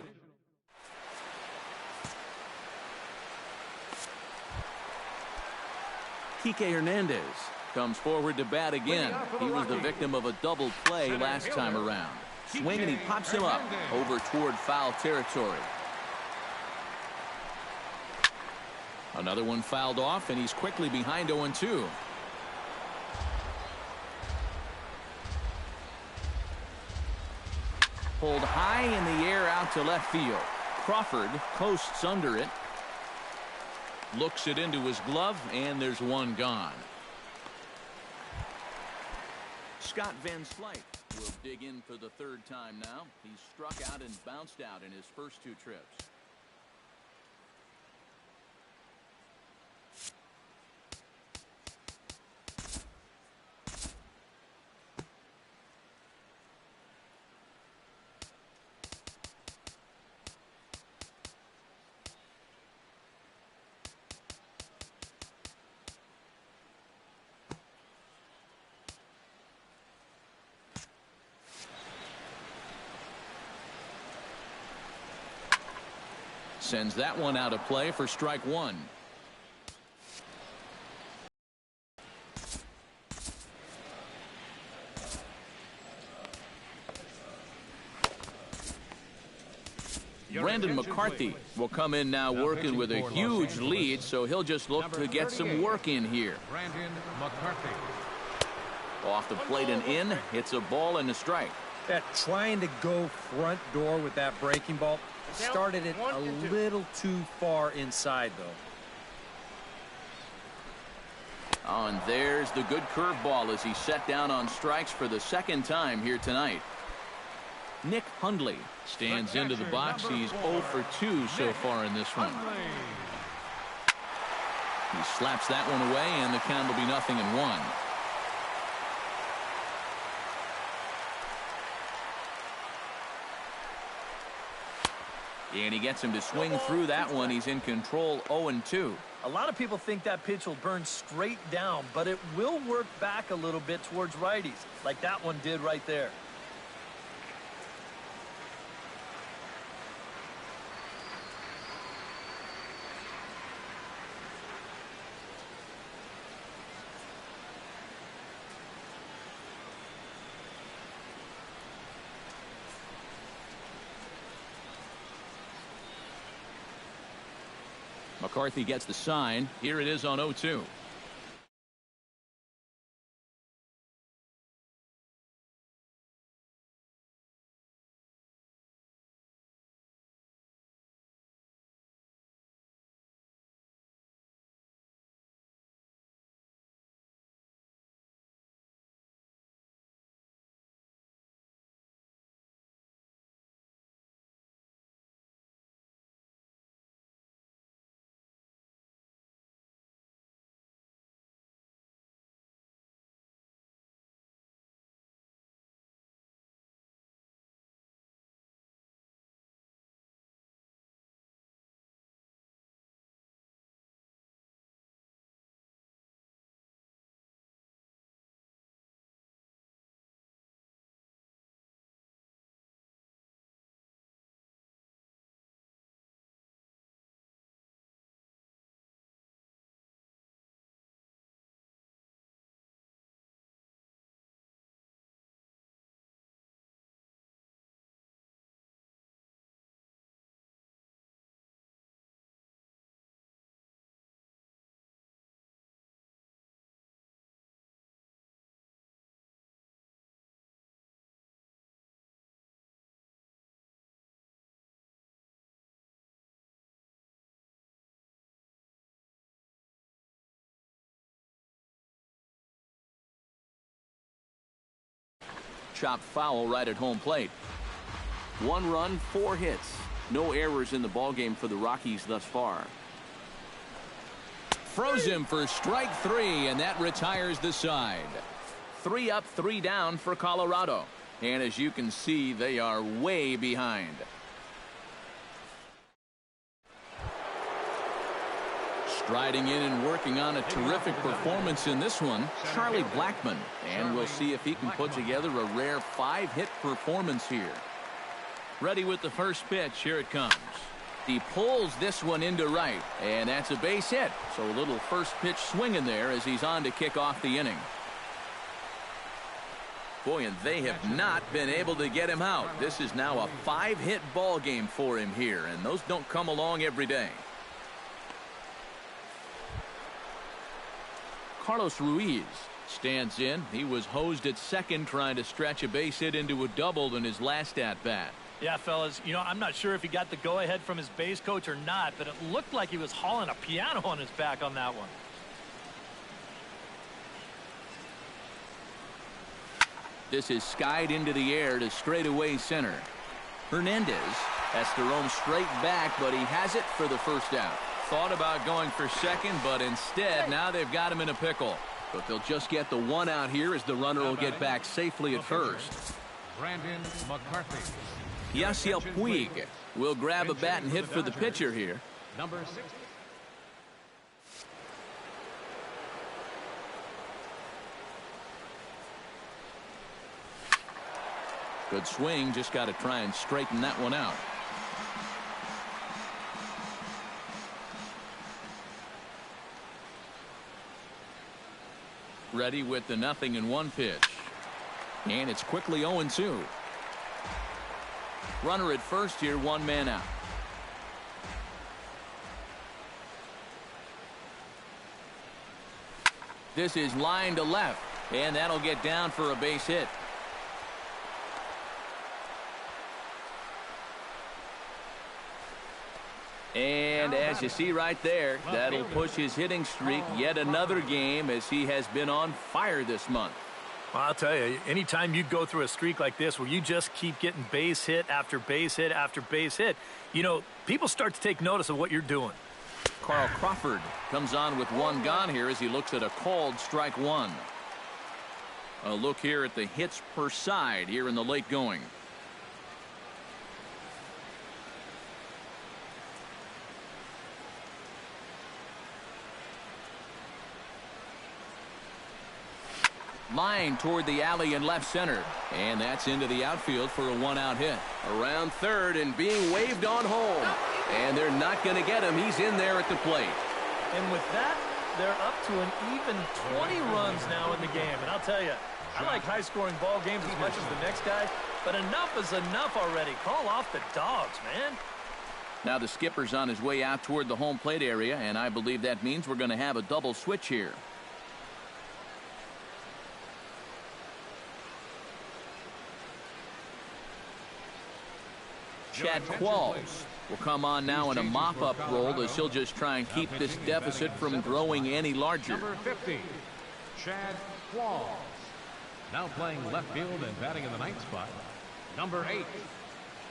Kike Hernandez comes forward to bat again. He was the victim of a double play last time around. Swing, and he pops him up over toward foul territory. Another one fouled off, and he's quickly behind 0-2. Pulled high in the air out to left field. Crawford coasts under it. Looks it into his glove, and there's one gone. Scott Van Slyke will dig in for the 3rd time now. He's struck out and bounced out in his first 2 trips. Sends that one out of play for strike 1. Brandon McCarthy will come in now working with a huge lead, so he'll just look to get some work in here. Brandon McCarthy. Off the plate and in. It's a ball and a strike. That trying to go front door with that breaking ball started it a little too far inside, though. Oh, and there's the good curveball as he set down on strikes for the 2nd time here tonight. Nick Hundley stands into the box. He's 0 for 2 so far in this one. He slaps that one away, and the count will be 0-1. And he gets him to swing through that one. He's in control 0-2. A lot of people think that pitch will burn straight down, but it will work back a little bit towards righties, like that one did right there. McCarthy gets the sign. Here it is on 0-2. Chopped foul right at home plate. 1 run, 4 hits. No errors in the ballgame for the Rockies thus far. Froze him for strike 3, and that retires the side. 3 up, 3 down for Colorado. And as you can see, they are way behind. Striding in and working on a terrific performance in this one, Charlie Blackmon. And we'll see if he can put together a rare 5-hit performance here. Ready with the first pitch. Here it comes. He pulls this one into right, and that's a base hit. So a little first pitch swing in there as he's on to kick off the inning. Boy, and they have not been able to get him out. This is now a 5-hit ball game for him here, and those don't come along every day. Carlos Ruiz stands in. He was hosed at second trying to stretch a base hit into a double in his last at-bat. Yeah, fellas, you know, I'm not sure if he got the go-ahead from his base coach or not, but it looked like he was hauling a piano on his back on that one. This is skied into the air to straightaway center. Hernandez has to roam straight back, but he has it for the first out. Thought about going for second, but instead now they've got him in a pickle. But they'll just get the 1 out here as the runner will get back safely at first. Brandon McCarthy. Yasiel Puig will grab a bat and hit for the pitcher here. Number 6. Good swing, just got to try and straighten that one out. Ready with the 0-1 pitch. And it's quickly 0-2. Runner at first here, 1 man out. This is line to left, and that'll get down for a base hit. And as you see right there, that'll push his hitting streak yet another game as he has been on fire this month. Well, I'll tell you, anytime you go through a streak like this where you just keep getting base hit after base hit after base hit, you know, people start to take notice of what you're doing. Carl Crawford comes on with 1 gone here as he looks at a called strike 1. A look here at the hits per side here in the late going. Line toward the alley in left center. And that's into the outfield for a one-out hit. Around third and being waved on home. And they're not going to get him. He's in there at the plate. And with that, they're up to an even 20 runs now in the game. And I'll tell you, I like high-scoring ball games as much as the next guy, but enough is enough already. Call off the dogs, man. Now the skipper's on his way out toward the home plate area, and I believe that means we're going to have a double switch here. Chad Qualls will come on now in a mop-up role as he'll just try and keep this deficit from growing any larger. Number 50, Chad Qualls. Now playing left field and batting in the ninth spot. Number 8,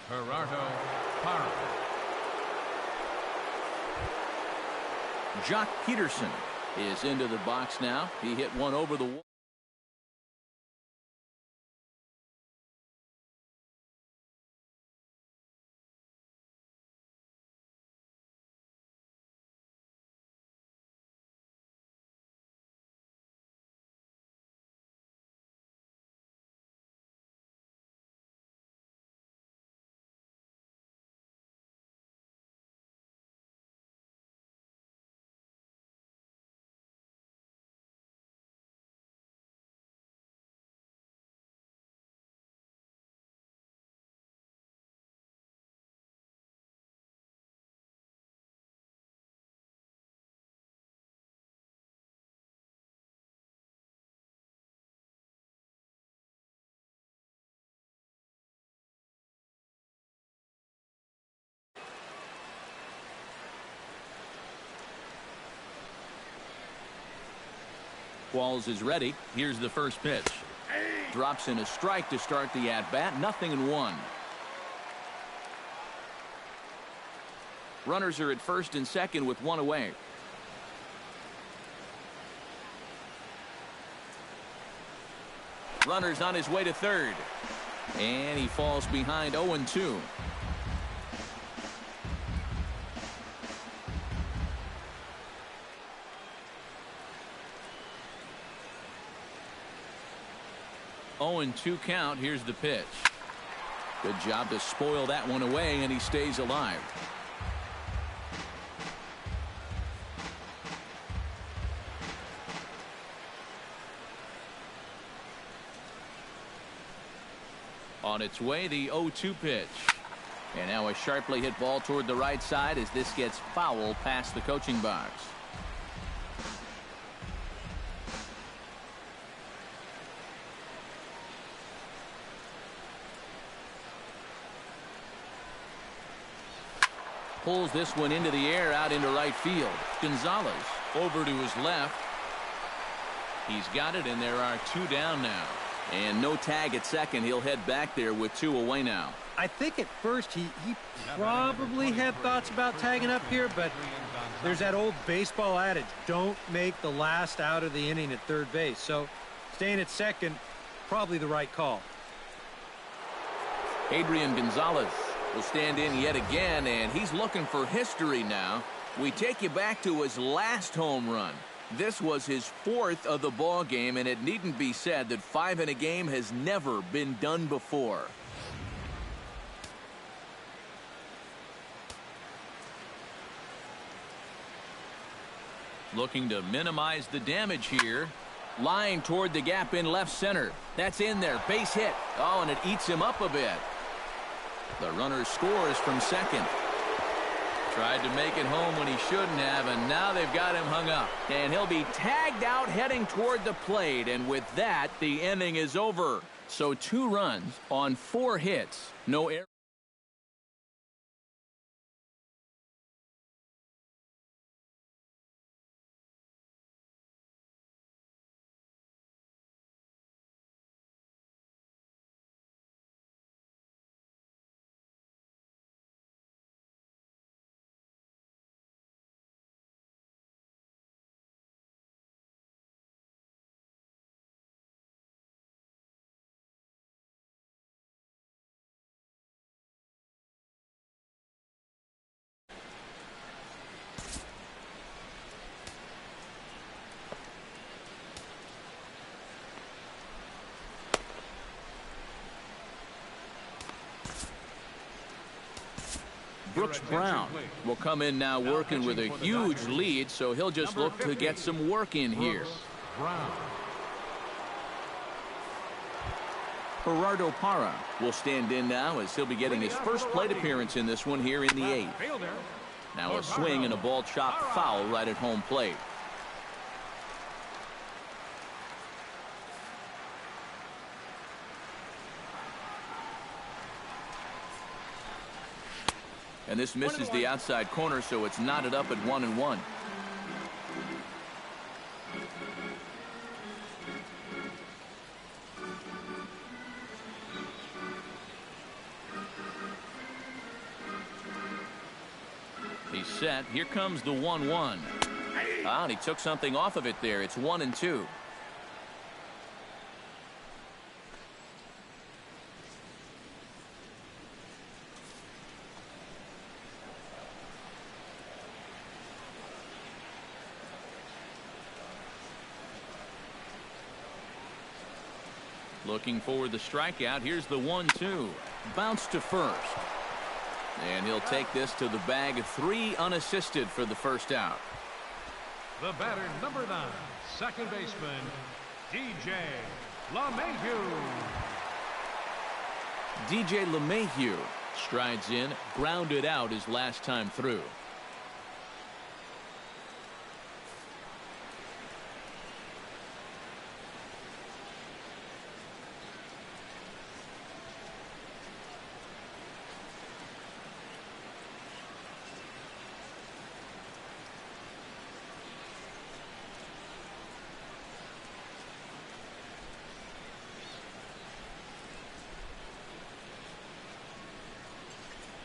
Gerardo Parra. Jock Peterson is into the box now. He hit one over the wall. Qualls is ready. Here's the first pitch. Drops in a strike to start the at-bat. 0-1. Runners are at first and second with one away. Runner's on his way to third. And he falls behind 0-2. Oh, and 2 count. Here's the pitch. Good job to spoil that one away, and he stays alive. On its way, the 0-2 pitch. And now a sharply hit ball toward the right side as this gets foul past the coaching box. Pulls this one into the air out into right field. Gonzalez over to his left. He's got it, and there are 2 down now. And no tag at second. He'll head back there with 2 away now. I think at first he probably had thoughts about tagging up here, but there's that old baseball adage, don't make the last out of the inning at third base. So staying at second, probably the right call. Adrian Gonzalez will stand in yet again, and he's looking for history now. We take you back to his last home run. This was his 4th of the ball game, and it needn't be said that 5 in a game has never been done before. Looking to minimize the damage here. Line toward the gap in left center. That's in there. Base hit. Oh, and it eats him up a bit. The runner scores from second. Tried to make it home when he shouldn't have, and now they've got him hung up. And he'll be tagged out heading toward the plate, and with that, the inning is over. So 2 runs on 4 hits. No error. Brooks Brown will come in now working with a huge lead, so he'll just look to get some work in here. Brown. Gerardo Parra will stand in now as he'll be getting his first plate appearance in this one here in the 8th. Now a swing and a ball chopped foul right at home plate. And this misses the outside corner, so it's knotted up at 1-1. He's set. Here comes the 1-1. And he took something off of it there. It's 1-2. Looking for the strikeout. Here's the 1-2. Bounce to first. And he'll take this to the bag. 3 unassisted for the first out. The batter, number 9, second baseman, DJ LeMahieu. DJ LeMahieu strides in, grounded out his last time through.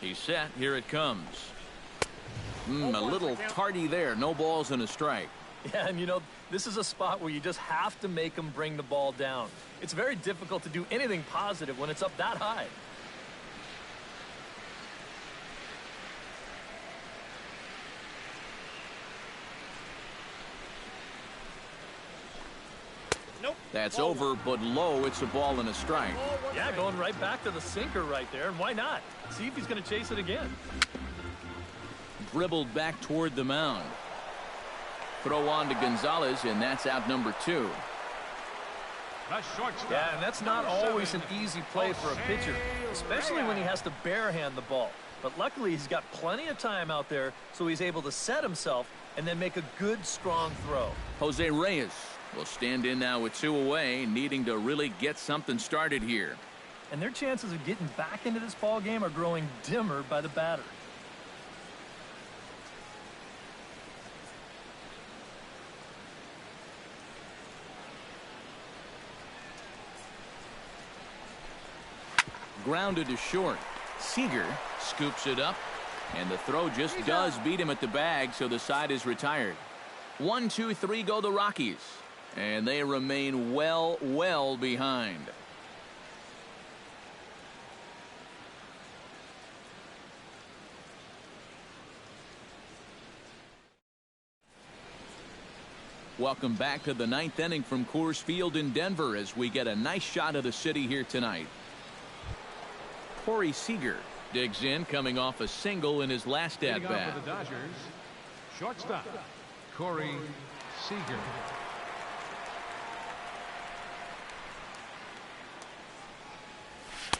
He's set. Here it comes. A little tardy there. No balls and a strike. Yeah, and you know, this is a spot where you just have to make them bring the ball down. It's very difficult to do anything positive when it's up that high. That's over, but low. It's a ball and a strike. Yeah, going right back to the sinker right there, and why not? See if he's going to chase it again. Dribbled back toward the mound. Throw on to Gonzalez, and that's out number 2. The shortstop. Yeah, and that's not always an easy play for a pitcher, especially when he has to barehand the ball. But luckily, he's got plenty of time out there, so he's able to set himself and then make a good, strong throw. Jose Reyes will stand in now with 2 away, needing to really get something started here. And their chances of getting back into this ball game are growing dimmer by the batter. Grounded to short. Seager scoops it up, and the throw just does beat him at the bag, so the side is retired. 1-2-3 go the Rockies, and they remain well behind. Welcome back to the 9th inning from Coors Field in Denver as we get a nice shot of the city here tonight. Corey Seager digs in, coming off a single in his last at-bat. For the Dodgers, shortstop, Corey Seager.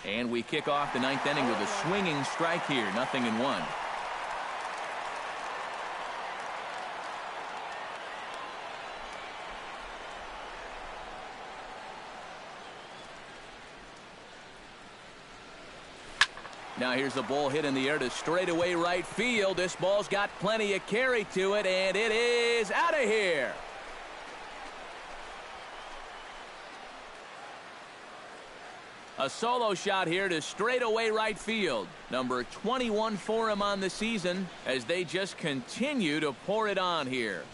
And we kick off the 9th inning with a swinging strike here. 0-1. Now here's the ball hit in the air to straightaway right field. This ball's got plenty of carry to it, and it is out of here. A solo shot here to straightaway right field. Number 21 for him on the season as they just continue to pour it on here.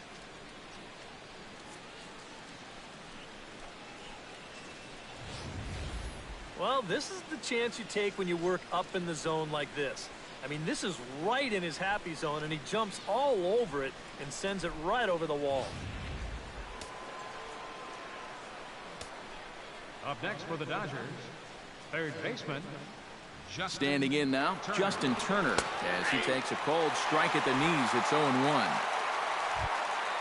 Well, this is the chance you take when you work up in the zone like this. I mean, this is right in his happy zone, and he jumps all over it and sends it right over the wall. Up next for the Dodgers, third baseman, Standing in now, Justin Turner, as he takes a cold strike at the knees. It's 0-1.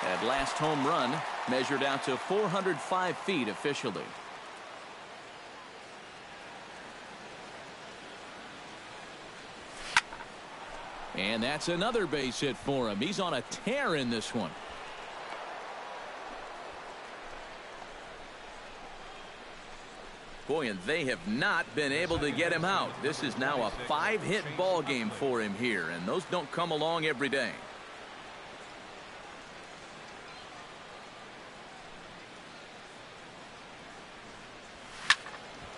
That last home run measured out to 405 feet officially. And that's another base hit for him. He's on a tear in this one. Boy, and they have not been able to get him out. This is now a 5-hit ball game for him here, and those don't come along every day.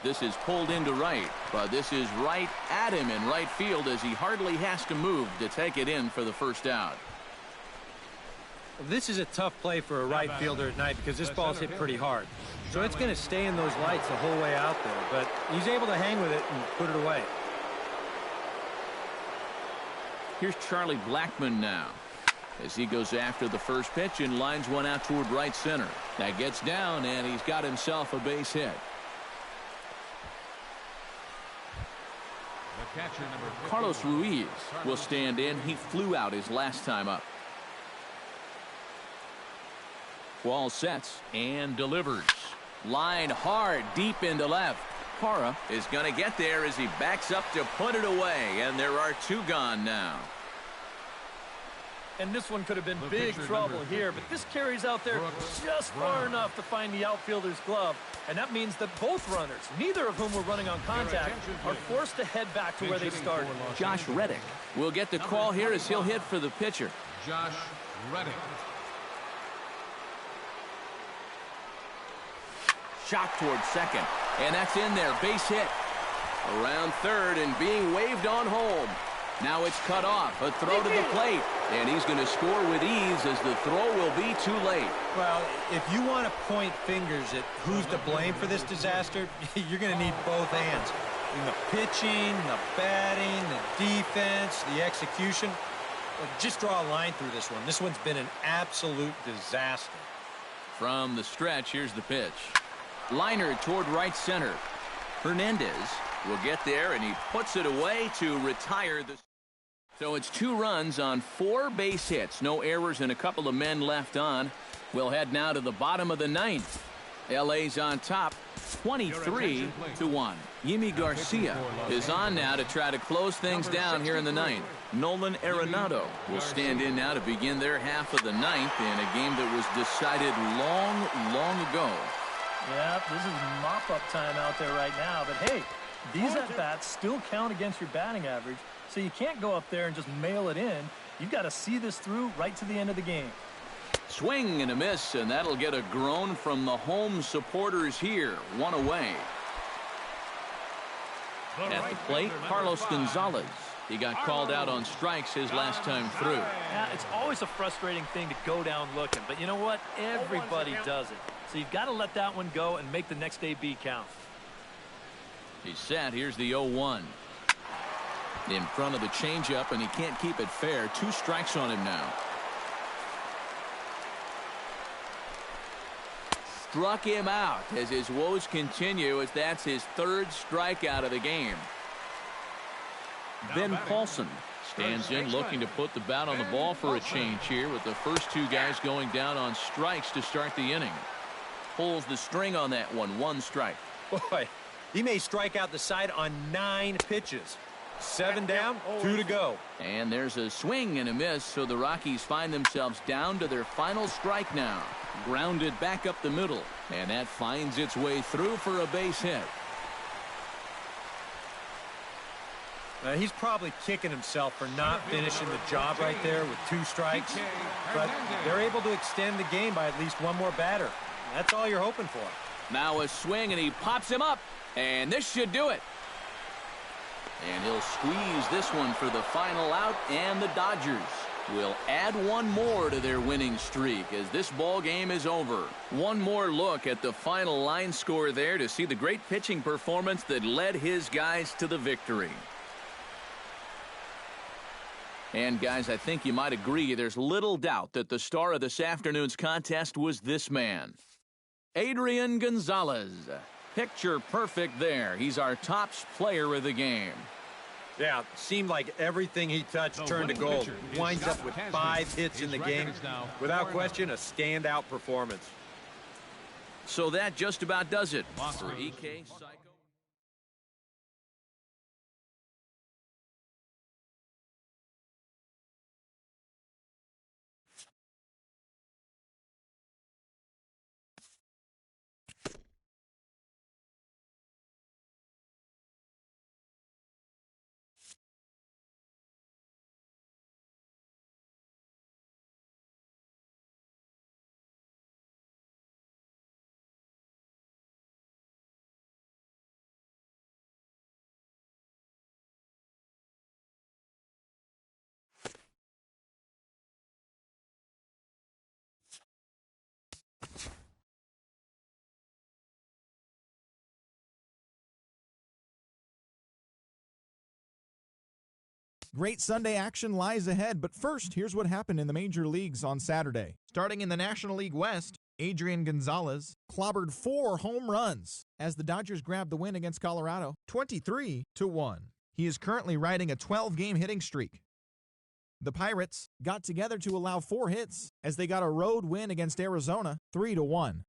This is pulled into right, but this is right at him in right field as he hardly has to move to take it in for the first out. This is a tough play for a right fielder at night because this ball's hit pretty hard. So it's going to stay in those lights the whole way out there, but he's able to hang with it and put it away. Here's Charlie Blackmon now as he goes after the first pitch and lines one out toward right center. That gets down, and he's got himself a base hit. Carlos Ruiz will stand in. He flew out his last time up. Wall sets and delivers. Line hard deep into left. Parra is going to get there as he backs up to put it away, and there are two gone now. And this one could have been big trouble here, but this carries out there just far enough to find the outfielder's glove. And that means that both runners, neither of whom were running on contact, are forced to head back to where they started. Josh Reddick will get the call here as he'll hit for the pitcher. Josh Reddick. Shot towards second, and that's in there. Base hit. Around third and being waved on home. Now it's cut off. A throw to the plate. And he's going to score with ease as the throw will be too late. Well, if you want to point fingers at who's to blame for this disaster, you're going to need both hands. In the pitching, the batting, the defense, the execution. Just draw a line through this one. This one's been an absolute disaster. From the stretch, here's the pitch. Liner toward right center. Hernandez will get there, and he puts it away to retire the... So it's 2 runs on 4 base hits. No errors and a couple of men left on. We'll head now to the bottom of the 9th. LA's on top, 23-1. Yimi Garcia is on now to try to close things down here in the 9th. Nolan Arenado will stand in now to begin their half of the 9th in a game that was decided long ago. Yeah, this is mop-up time out there right now. But, hey, these at-bats still count against your batting average, so you can't go up there and just mail it in. You've got to see this through right to the end of the game. Swing and a miss, and that'll get a groan from the home supporters here. 1 away. At the plate, Carlos Gonzalez. He got called out on strikes his last time through. Yeah, it's always a frustrating thing to go down looking, but you know what? Everybody does it. So you've got to let that one go and make the next AB count. He's set. Here's the 0-1. In front of the changeup, and he can't keep it fair. 2 strikes on him now. Struck him out as his woes continue, as that's his 3rd strikeout of the game. Ben Paulson stands in, looking to put the bat on the ball for a change here, with the first 2 guys going down on strikes to start the inning. Pulls the string on that one. 1 strike. Boy, he may strike out the side on 9 pitches. 7 down, 2 to go. And there's a swing and a miss, so the Rockies find themselves down to their final strike now. Grounded back up the middle, and that finds its way through for a base hit. He's probably kicking himself for not finishing the job right there with 2 strikes. But they're able to extend the game by at least 1 more batter. That's all you're hoping for. Now a swing, and he pops him up, and this should do it. And he'll squeeze this one for the final out, and the Dodgers will add 1 more to their winning streak as this ball game is over. 1 more look at the final line score there to see the great pitching performance that led his guys to the victory. And guys, I think you might agree there's little doubt that the star of this afternoon's contest was this man, Adrian Gonzalez. Picture perfect there. He's our top player of the game. Yeah, seemed like everything he touched turned to gold. Winds up with 5 hits in the game. Without question, a standout performance. So that just about does it for EK Psycho. Great Sunday action lies ahead, but first, here's what happened in the major leagues on Saturday. Starting in the National League West, Adrian Gonzalez clobbered 4 home runs as the Dodgers grabbed the win against Colorado 23-1. He is currently riding a 12-game hitting streak. The Pirates got together to allow 4 hits as they got a road win against Arizona 3-1.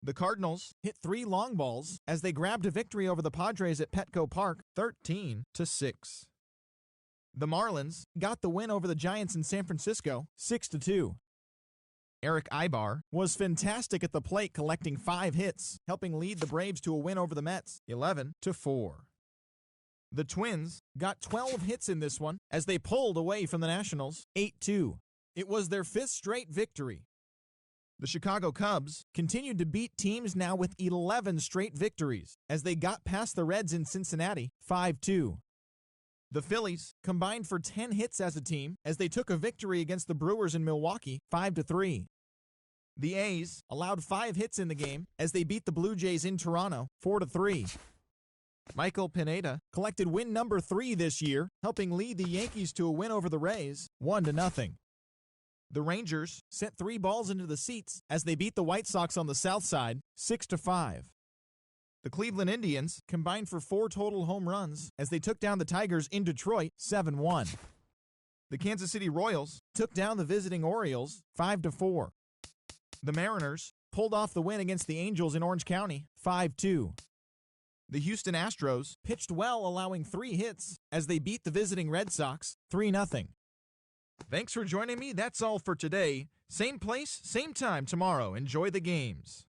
The Cardinals hit 3 long balls as they grabbed a victory over the Padres at Petco Park 13-6. The Marlins got the win over the Giants in San Francisco 6-2. Eric Ibar was fantastic at the plate, collecting 5 hits, helping lead the Braves to a win over the Mets 11-4. The Twins got 12 hits in this one as they pulled away from the Nationals 8-2. It was their 5th straight victory. The Chicago Cubs continued to beat teams now with 11 straight victories as they got past the Reds in Cincinnati 5-2. The Phillies combined for 10 hits as a team as they took a victory against the Brewers in Milwaukee 5-3. The A's allowed 5 hits in the game as they beat the Blue Jays in Toronto 4-3. Michael Pineda collected win number 3 this year, helping lead the Yankees to a win over the Rays 1-0. The Rangers sent 3 balls into the seats as they beat the White Sox on the south side 6-5. The Cleveland Indians combined for 4 total home runs as they took down the Tigers in Detroit 7-1. The Kansas City Royals took down the visiting Orioles 5-4. The Mariners pulled off the win against the Angels in Orange County 5-2. The Houston Astros pitched well, allowing 3 hits as they beat the visiting Red Sox 3-0. Thanks for joining me. That's all for today. Same place, same time tomorrow. Enjoy the games.